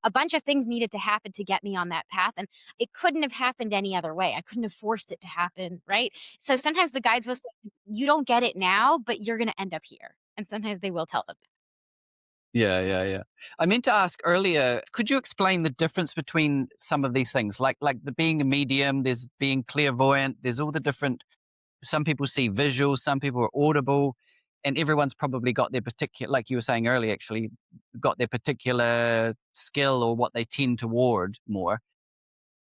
a bunch of things needed to happen to get me on that path, and it couldn't have happened any other way. I couldn't have forced it to happen, right? So sometimes the guides will say, "You don't get it now, but you're gonna end up here." And sometimes they will tell them. Yeah, yeah, yeah. I meant to ask earlier, could you explain the difference between some of these things? Like the being a medium, there's being clairvoyant, there's all the different some people see visual, some people are audible, and everyone's probably got their particular like you were saying earlier actually, got their particular skill or what they tend toward more.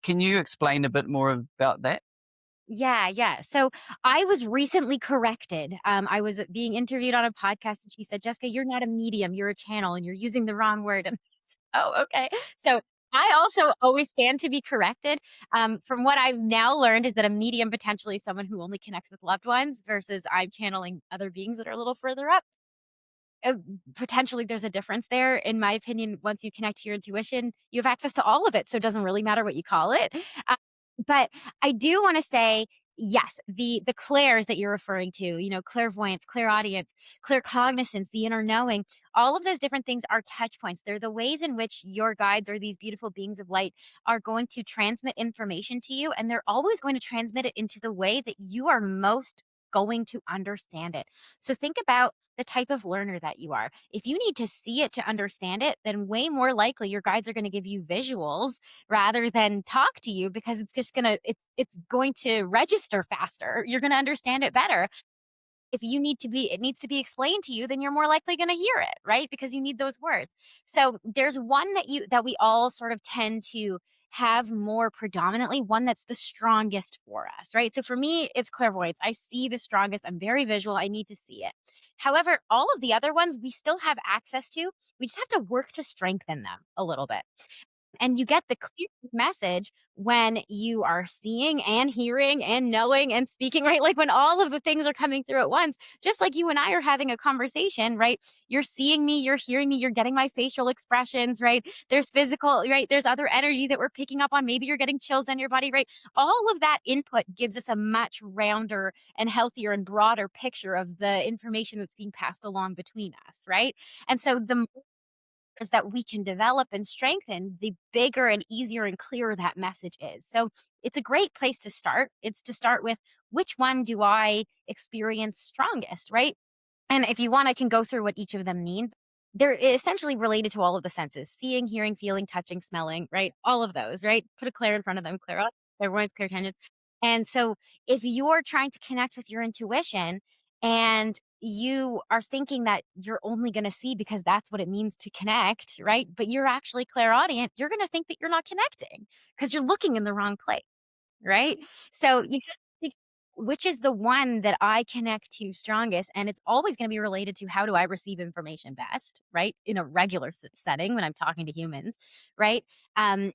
Can you explain a bit more about that? Yeah, yeah. So I was recently corrected. I was being interviewed on a podcast, and she said, "Jessica, you're not a medium. You're a channel, and you're using the wrong word." And I said, oh, okay. So I also always stand to be corrected. From what I've now learned is that a medium potentially is someone who only connects with loved ones, versus I'm channeling other beings that are a little further up. Uh, Potentially, there's a difference there. In my opinion, once you connect to your intuition, you have access to all of it, so it doesn't really matter what you call it. But I do wanna say, yes, the clairs that you're referring to, clairvoyance, clairaudience, claircognizance, the inner knowing, all of those different things are touch points. They're the ways in which your guides or these beautiful beings of light are going to transmit information to you, and they're always going to transmit it into the way that you are most going to understand it. So think about the type of learner that you are. If you need to see it to understand it, then way more likely your guides are going to give you visuals rather than talk to you, because it's going to register faster. You're going to understand it better. If it needs to be explained to you, then you're more likely going to hear it, right? Because you need those words. So there's one that we all sort of tend to have more predominantly, one that's the strongest for us, right? So for me, it's clairvoyance. I see the strongest. I'm very visual. I need to see it. However, all of the other ones we still have access to. We just have to work to strengthen them a little bit. And you get the clear message when you are seeing and hearing and knowing and speaking, right? Like when all of the things are coming through at once, just like you and I are having a conversation, right? You're seeing me, you're hearing me, you're getting my facial expressions, right? There's physical, right? There's other energy that we're picking up on. Maybe you're getting chills on your body, right? All of that input gives us a much rounder and healthier and broader picture of the information that's being passed along between us, right? And so the that we can develop and strengthen, the bigger and easier and clearer that message is. So it's a great place to start. It's to start with, which one do I experience strongest, right? And if you want, I can go through what each of them mean. They're essentially related to all of the senses: seeing, hearing, feeling, touching, smelling, right? All of those, right? Put a clair in front of them, clair, clairvoyance, clairtangence. And so if you're trying to connect with your intuition and you are thinking that you're only going to see because that's what it means to connect, right? But you're actually clairaudient, you're going to think that you're not connecting because you're looking in the wrong place. Right? So you have to think, which is the one that I connect to strongest, and it's always gonna be related to how do I receive information best, right? In a regular setting when I'm talking to humans, right? And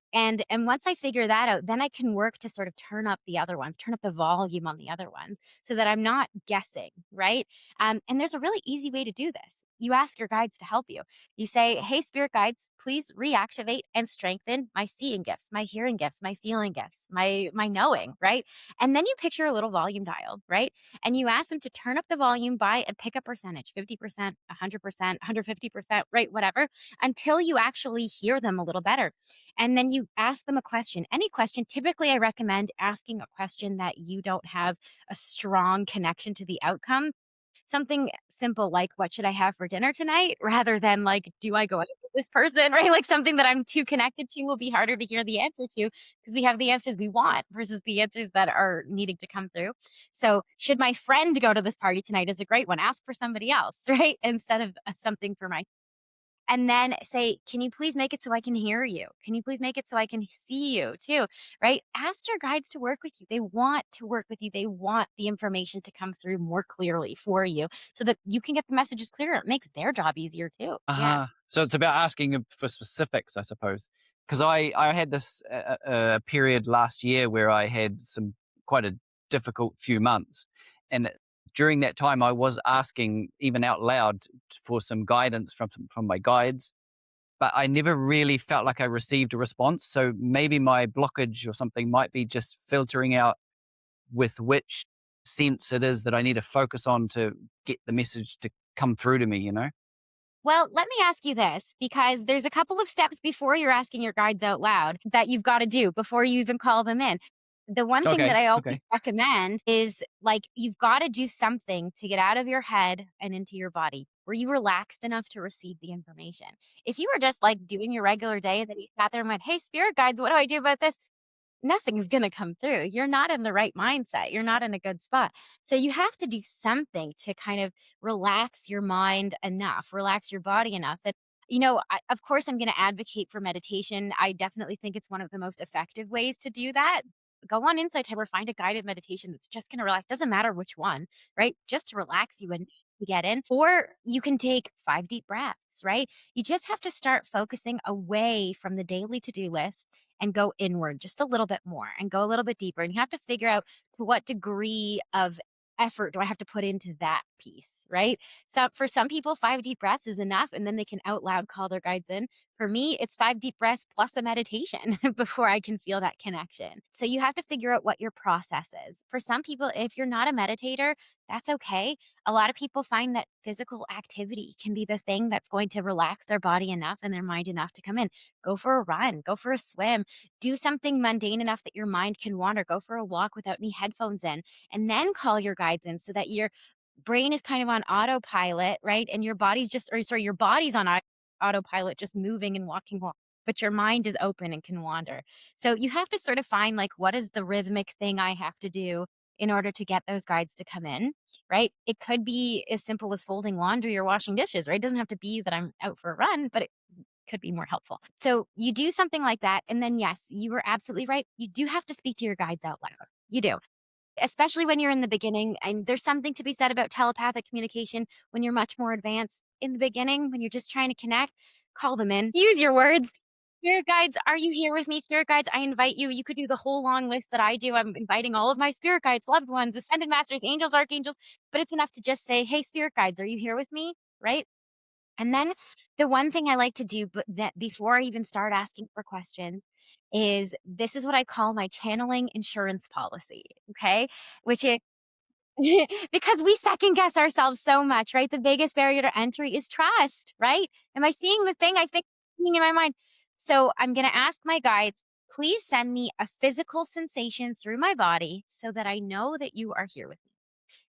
once I figure that out, then I can work to sort of turn up the other ones, turn up the volume on the other ones so that I'm not guessing, right? And there's a really easy way to do this. You ask your guides to help you. You say, "Hey, spirit guides, please reactivate and strengthen my seeing gifts, my hearing gifts, my feeling gifts, my knowing," right? And then you picture a little volume dial, right? And you ask them to turn up the volume by and pick a percentage, 50%, 100%, 150%, right? Whatever, until you actually hear them a little better. And then you ask them a question, any question. Typically, I recommend asking a question that you don't have a strong connection to the outcome, something simple like, "What should I have for dinner tonight?" rather than like, "Do I go out with this person?" Right? Like something that I'm too connected to will be harder to hear the answer to because we have the answers we want versus the answers that are needing to come through. So, should my friend go to this party tonight is a great one. Ask for somebody else, right? Instead of something for my and then say, "Can you please make it so I can hear you? Can you please make it so I can see you too?" Right? Ask your guides to work with you. They want to work with you. They want the information to come through more clearly for you so that you can get the messages clearer. It makes their job easier too. Yeah. Uh-huh. So it's about asking for specifics, I suppose. Because I had this period last year where I had some quite a difficult few months, and during that time I was asking even out loud for some guidance from my guides, but I never really felt like I received a response. So maybe my blockage or something might be just filtering out with which sense it is that I need to focus on to get the message to come through to me. You know? Well, let me ask you this because there's a couple of steps before you're asking your guides out loud that you've got to do before you even call them in. The one thing that Okay. I Okay. always recommend is like you've got to do something to get out of your head and into your body. Were you relaxed enough to receive the information? If you were just like doing your regular day, that you sat there and went, "Hey, spirit guides, what do I do about this?" Nothing's gonna come through. You're not in the right mindset. You're not in a good spot. So you have to do something to kind of relax your mind enough, relax your body enough. And, of course, I'm going to advocate for meditation. I definitely think it's one of the most effective ways to do that. Go on Insight Timer, find a guided meditation that's just going to relax. Doesn't matter which one, right? Just to relax you and to get in. Or you can take 5 deep breaths, right? You just have to start focusing away from the daily to do list and go inward just a little bit more and go a little bit deeper. And you have to figure out to what degree of effort do I have to put into that piece, right? So for some people, 5 deep breaths is enough, and then they can out loud call their guides in. For me, it's 5 deep breaths plus a meditation before I can feel that connection. So you have to figure out what your process is. For some people, if you're not a meditator, that's okay. A lot of people find that physical activity can be the thing that's going to relax their body enough and their mind enough to come in. Go for a run, go for a swim, do something mundane enough that your mind can wander. Go for a walk without any headphones in, and then call your guides in so that your brain is kind of on autopilot, right? And your body's just, or sorry, your body's on autopilot, just moving and walking along, but your mind is open and can wander. So you have to sort of find like, what is the rhythmic thing I have to do in order to get those guides to come in, right? It could be as simple as folding laundry or washing dishes, right? It doesn't have to be that I'm out for a run, but it could be more helpful. So you do something like that. And then, yes, you were absolutely right. You do have to speak to your guides out loud. You do, especially when you're in the beginning. And there's something to be said about telepathic communication when you're much more advanced. In the beginning, when you're just trying to connect, call them in, use your words. Spirit guides, are you here with me? Spirit guides, I invite you. You could do the whole long list that I do. I'm inviting all of my spirit guides, loved ones, ascended masters, angels, archangels. But it's enough to just say, "Hey, spirit guides, are you here with me?" Right? And then the one thing I like to do, but that before I even start asking for questions, is this is what I call my channeling insurance policy. Okay. Which is because we second guess ourselves so much, right? The biggest barrier to entry is trust, right? Am I seeing the thing I think I'm seeing in my mind? So I'm going to ask my guides, please send me a physical sensation through my body so that I know that you are here with me.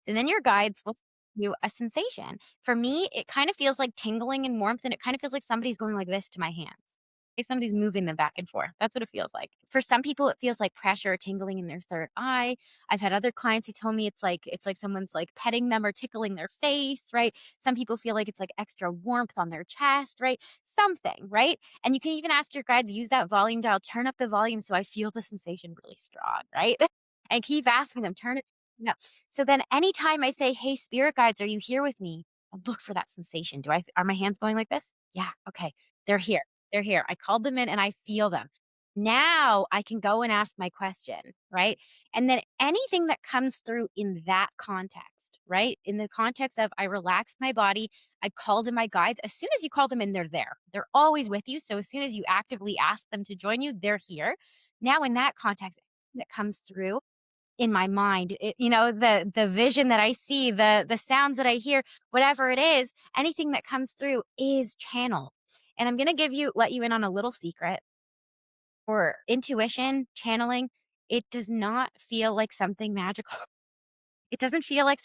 And then your guides will send you a sensation. For me, it kind of feels like tingling and warmth, and it kind of feels like somebody's going like this to my hands. Like somebody's moving them back and forth. That's what it feels like. For some people, it feels like pressure or tingling in their third eye. I've had other clients who tell me it's like someone's like petting them or tickling their face, right? Some people feel like it's like extra warmth on their chest, right? Something, right? And you can even ask your guides, use that volume dial, turn up the volume so I feel the sensation really strong, right? And keep asking them, turn it up. So then anytime I say, "Hey, spirit guides, are you here with me?" I'll look for that sensation. Are my hands going like this? Yeah. Okay. They're here. They're here. I called them in and I feel them. Now I can go and ask my question, right? And then anything that comes through in that context, right? In the context of I relaxed my body, I called in my guides. As soon as you call them in, they're there. They're always with you. So as soon as you actively ask them to join you, they're here. Now in that context, that comes through in my mind, the vision that I see, the sounds that I hear, whatever it is, anything that comes through is channeled. And I'm going to let you in on a little secret. For intuition, channeling, it does not feel like something magical. It doesn't feel like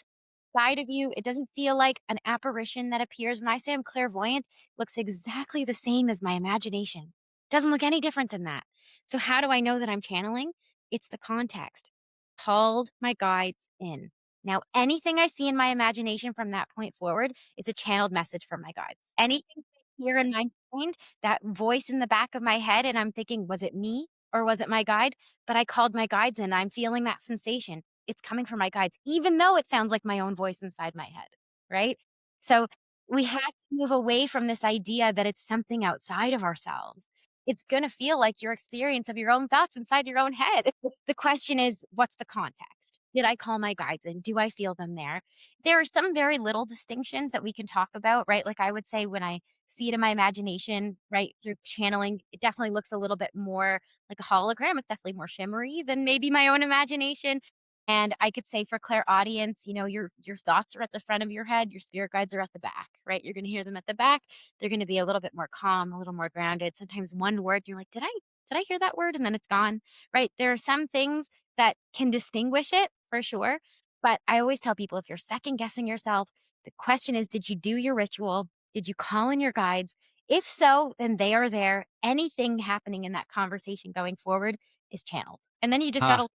inside of you. It doesn't feel like an apparition that appears. When I say I'm clairvoyant, it looks exactly the same as my imagination. Doesn't look any different than that. So how do I know that I'm channeling? It's the context. Called my guides in. Now, anything I see in my imagination from that point forward is a channeled message from my guides. Anything I hear in my mind, that voice in the back of my head, and I'm thinking, was it me or was it my guide? But I called my guides in. I'm feeling that sensation. It's coming from my guides, even though it sounds like my own voice inside my head, right? So we have to move away from this idea that it's something outside of ourselves. It's going to feel like your experience of your own thoughts inside your own head. The question is, what's the context? Did I call my guides in? Do I feel them there? There are some very little distinctions that we can talk about, right? Like I would say when I see it in my imagination, right, through channeling, it definitely looks a little bit more like a hologram. It's definitely more shimmery than maybe my own imagination. And I could say for clairaudience, your thoughts are at the front of your head, your spirit guides are at the back, right? You're gonna hear them at the back. They're gonna be a little bit more calm, a little more grounded. Sometimes one word, you're like, did I hear that word? And then it's gone, right? There are some things that can distinguish it for sure. But I always tell people if you're second guessing yourself, the question is, did you do your ritual? Did you call in your guides? If so, then they are there. Anything happening in that conversation going forward is channeled. And then you just Huh. gotta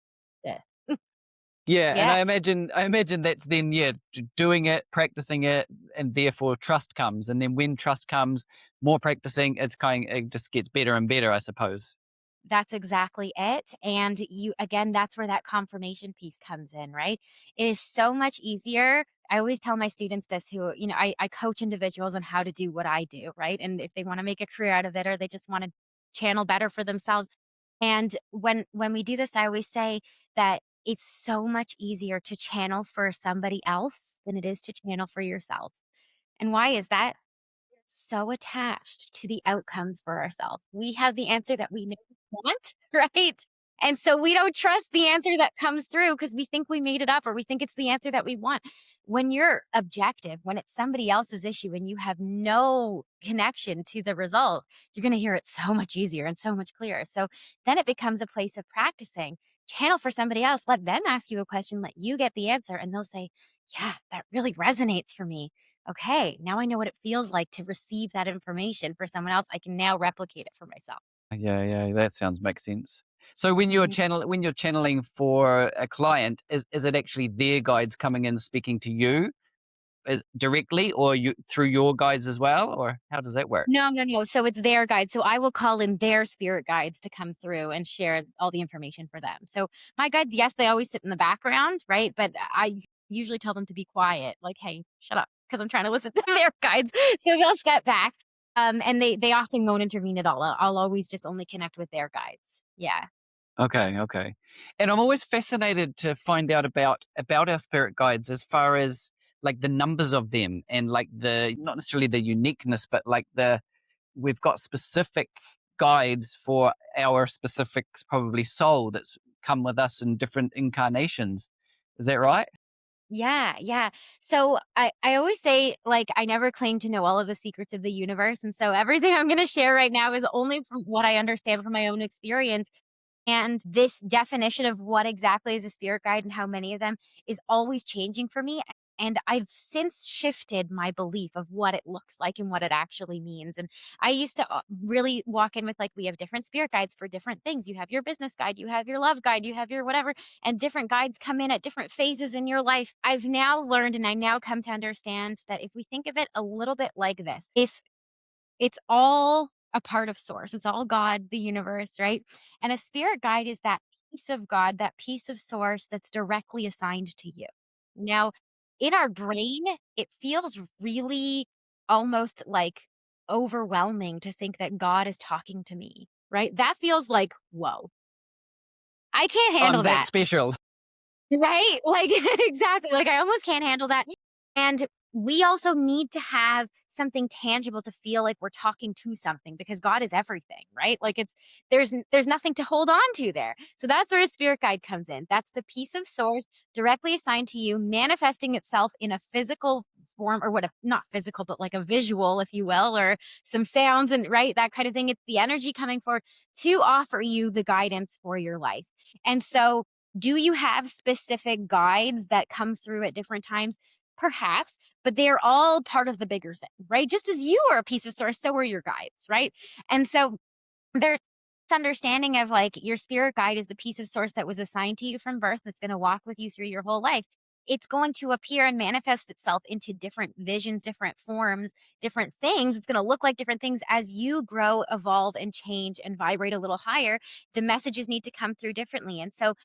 yeah. Yeah, and Yeah, I imagine that's then, yeah, doing it, practicing it, and therefore trust comes, and then when trust comes, more practicing, it just gets better and better, I suppose. that's exactly it. And again, that's where that confirmation piece comes in, right? It is so much easier. I always tell my students this who, I coach individuals on how to do what I do, right? And if they want to make a career out of it or they just want to channel better for themselves. And when we do this, I always say that it's so much easier to channel for somebody else than it is to channel for yourself. And why is that? So attached to the outcomes for ourselves. We have the answer that we know we want, right? And so we don't trust the answer that comes through because we think we made it up or we think it's the answer that we want. When you're objective, when it's somebody else's issue and you have no connection to the result, you're going to hear it so much easier and so much clearer. So then it becomes a place of practicing. Channel for somebody else. Let them ask you a question, let you get the answer, and they'll say, yeah, that really resonates for me. Okay, now I know what it feels like to receive that information for someone else. I can now replicate it for myself. Yeah, yeah, that sounds makes sense. So when you're Mhm. channeling for a client, is it actually their guides coming in speaking to you directly, or you through your guides as well, or how does that work? No, no, no. So it's their guide. So I will call in their spirit guides to come through and share all the information for them. So my guides, yes, they always sit in the background, right? But I usually tell them to be quiet, like, hey, shut up, because I'm trying to listen to their guides. So they'll step back. And they often won't intervene at all. I'll always just only connect with their guides. Yeah. Okay, okay. And I'm always fascinated to find out about our spirit guides as far as like the numbers of them and like the not necessarily the uniqueness, but like the we've got specific guides for our specific probably soul that's come with us in different incarnations. Is that right? Yeah, yeah. So I always say, like, I never claim to know all of the secrets of the universe. And so everything I'm going to share right now is only from what I understand from my own experience. And this definition of what exactly is a spirit guide and how many of them is always changing for me. And I've since shifted my belief of what it looks like and what it actually means. And I used to really walk in with like, we have different spirit guides for different things. You have your business guide, you have your love guide, you have your whatever, and different guides come in at different phases in your life. I've now learned and I now come to understand that if we think of it a little bit like this, if it's all a part of source. It's all God, the universe, right? And a spirit guide is that piece of God, that piece of source that's directly assigned to you. Now, in our brain, it feels really almost like overwhelming to think that God is talking to me, right? That feels like, whoa, I can't I'm handle that that. special. Right? Like, exactly, like, I almost can't handle that, and we also need to have something tangible to feel like we're talking to something because God is everything, right? Like, there's nothing to hold on to there. So that's where a spirit guide comes in. That's the piece of source directly assigned to you, manifesting itself in a physical form or what a not physical, but like a visual, if you will, or some sounds and right, that kind of thing. It's the energy coming forward to offer you the guidance for your life. And so do you have specific guides that come through at different times? Perhaps, but they are all part of the bigger thing, right? Just as you are a piece of source, so are your guides, right? And so there's this understanding of like your spirit guide is the piece of source that was assigned to you from birth that's going to walk with you through your whole life. It's going to appear and manifest itself into different visions, different forms, different things. It's going to look like different things as you grow, evolve, and change and vibrate a little higher. The messages need to come through differently. And so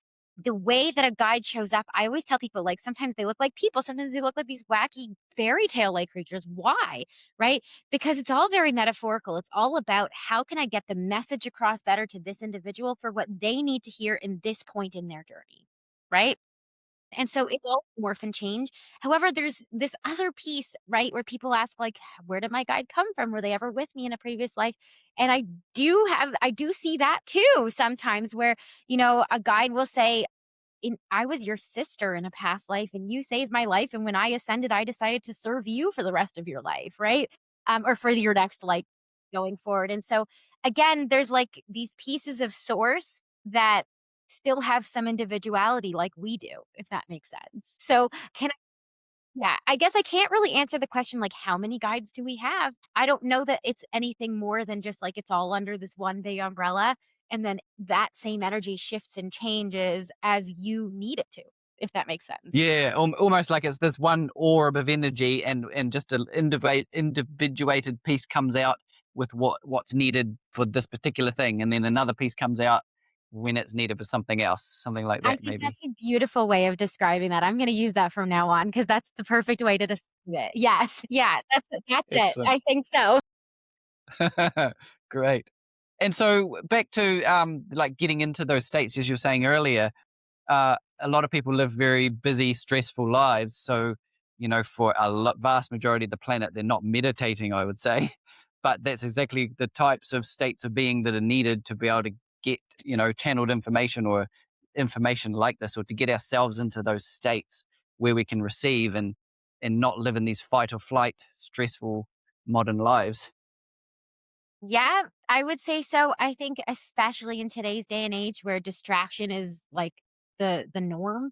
the way that a guide shows up, I always tell people like sometimes they look like people, sometimes they look like these wacky fairy tale like creatures. Why? Right? Because it's all very metaphorical. It's all about how can I get the message across better to this individual for what they need to hear in this point in their journey, right? And so it's all morph and change. However, there's this other piece, right, where people ask, like, where did my guide come from? Were they ever with me in a previous life? And I do see that too sometimes where, a guide will say, I was your sister in a past life and you saved my life. And when I ascended, I decided to serve you for the rest of your life, right? Or for your next life going forward. And so, again, there's like these pieces of source that still have some individuality like we do, if that makes sense. So, yeah, I guess I can't really answer the question like, how many guides do we have? I don't know that it's anything more than just like it's all under this one big umbrella. And then that same energy shifts and changes as you need it to, if that makes sense. Yeah, almost like it's this one orb of energy, and just an individuated piece comes out with what's needed for this particular thing, and then another piece comes out when it's needed for something else, something like I that, think maybe. that's a beautiful way of describing that. I'm going to use that from now on because that's the perfect way to describe it. Yes. Yeah. That's it. Excellent. I think so. Great. And so back to like getting into those states, as you were saying earlier, a lot of people live very busy, stressful lives. So, for vast majority of the planet, they're not meditating, I would say. But that's exactly the types of states of being that are needed to be able to get, channeled information or information like this, or to get ourselves into those states where we can receive and not live in these fight or flight, stressful modern lives. Yeah, I would say so. I think especially in today's day and age where distraction is like the norm,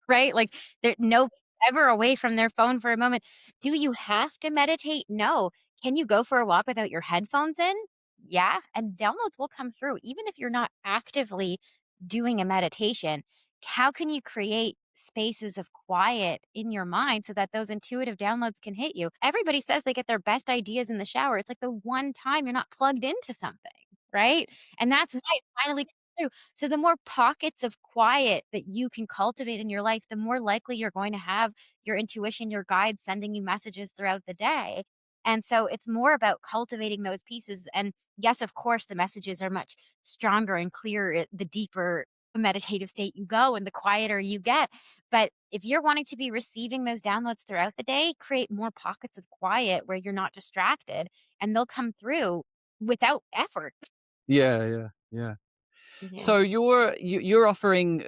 right? Like there no ever away from their phone for a moment. Do you have to meditate? No. Can you go for a walk without your headphones in? Yeah, and downloads will come through even if you're not actively doing a meditation. How can you create spaces of quiet in your mind so that those intuitive downloads can hit you? Everybody says they get their best ideas in the shower. It's like the one time you're not plugged into something, right? And that's why it finally comes through. So the more pockets of quiet that you can cultivate in your life, the more likely you're going to have your intuition, your guides sending you messages throughout the day. And so it's more about cultivating those pieces. And yes, of course, the messages are much stronger and clearer the deeper meditative state you go and the quieter you get. But if you're wanting to be receiving those downloads throughout the day, create more pockets of quiet where you're not distracted and they'll come through without effort. Yeah, yeah, yeah. Yeah. So you're offering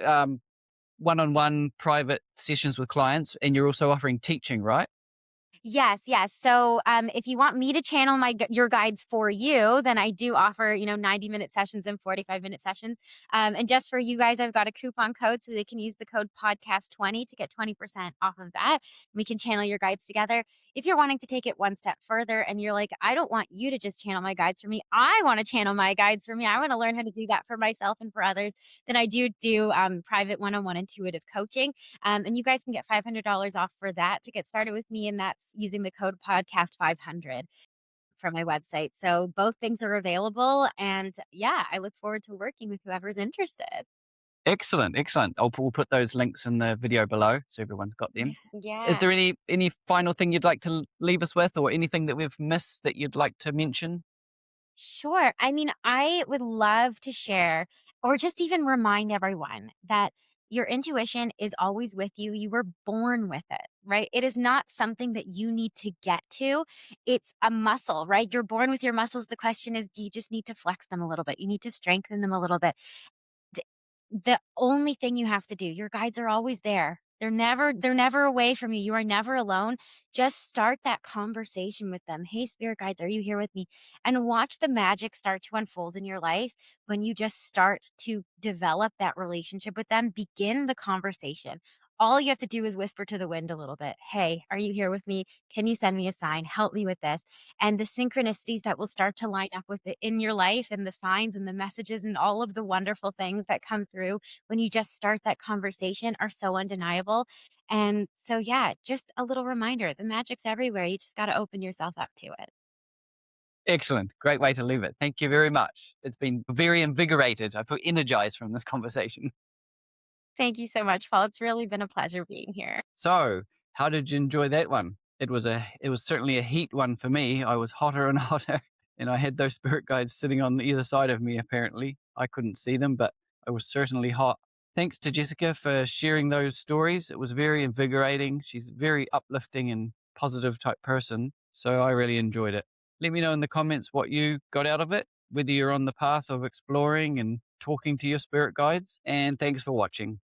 one-on-one private sessions with clients, and you're also offering teaching, right? Yes, yes. So, if you want me to channel your guides for you, then I do offer, 90-minute sessions and 45-minute sessions. And just for you guys, I've got a coupon code so they can use the code podcast20 to get 20% off of that. We can channel your guides together. If you're wanting to take it one step further and you're like, I don't want you to just channel my guides for me. I want to channel my guides for me. I want to learn how to do that for myself and for others. Then I do private one-on-one intuitive coaching. And you guys can get $500 off for that to get started with me, and that's using the code podcast500 from my website. So both things are available, and yeah, I look forward to working with whoever's interested. Excellent, excellent. We'll put those links in the video below so everyone's got them. Is Yeah. there any final thing you'd like to leave us with, or anything that we've missed that you'd like to mention? Sure. I mean, I would love to share or just even remind everyone that your intuition is always with you. You were born with it, right? It is not something that you need to get to. It's a muscle, right? You're born with your muscles. The question is, do you just need to flex them a little bit? You need to strengthen them a little bit. D The only thing you have to do your guides are always there. They're never away from you. You are never alone. Just start that conversation with them. "Hey, spirit guides, are you here with me?" And watch the magic start to unfold in your life when you just start to develop that relationship with them. Begin the conversation. all you have to do is whisper to the wind a little bit. Hey, are you here with me? Can you send me a sign? Help me with this. And the synchronicities that will start to line up with it in your life and the signs and the messages and all of the wonderful things that come through when you just start that conversation are so undeniable. And so, yeah, just a little reminder the magic's everywhere. You just got to open yourself up to it. Excellent. Great way to leave it. Thank you very much. It's been very invigorated. I feel energized from this conversation. Thank you so much, Paul. It's really been a pleasure being here. So, how did you enjoy that one? It was certainly a heat one for me. I was hotter and hotter, and I had those spirit guides sitting on either side of me apparently. I couldn't see them, but I was certainly hot. Thanks to Jessica for sharing those stories. It was very invigorating. She's a very uplifting and positive type person, so I really enjoyed it. Let me know in the comments what you got out of it, whether you're on the path of exploring and talking to your spirit guides, and thanks for watching.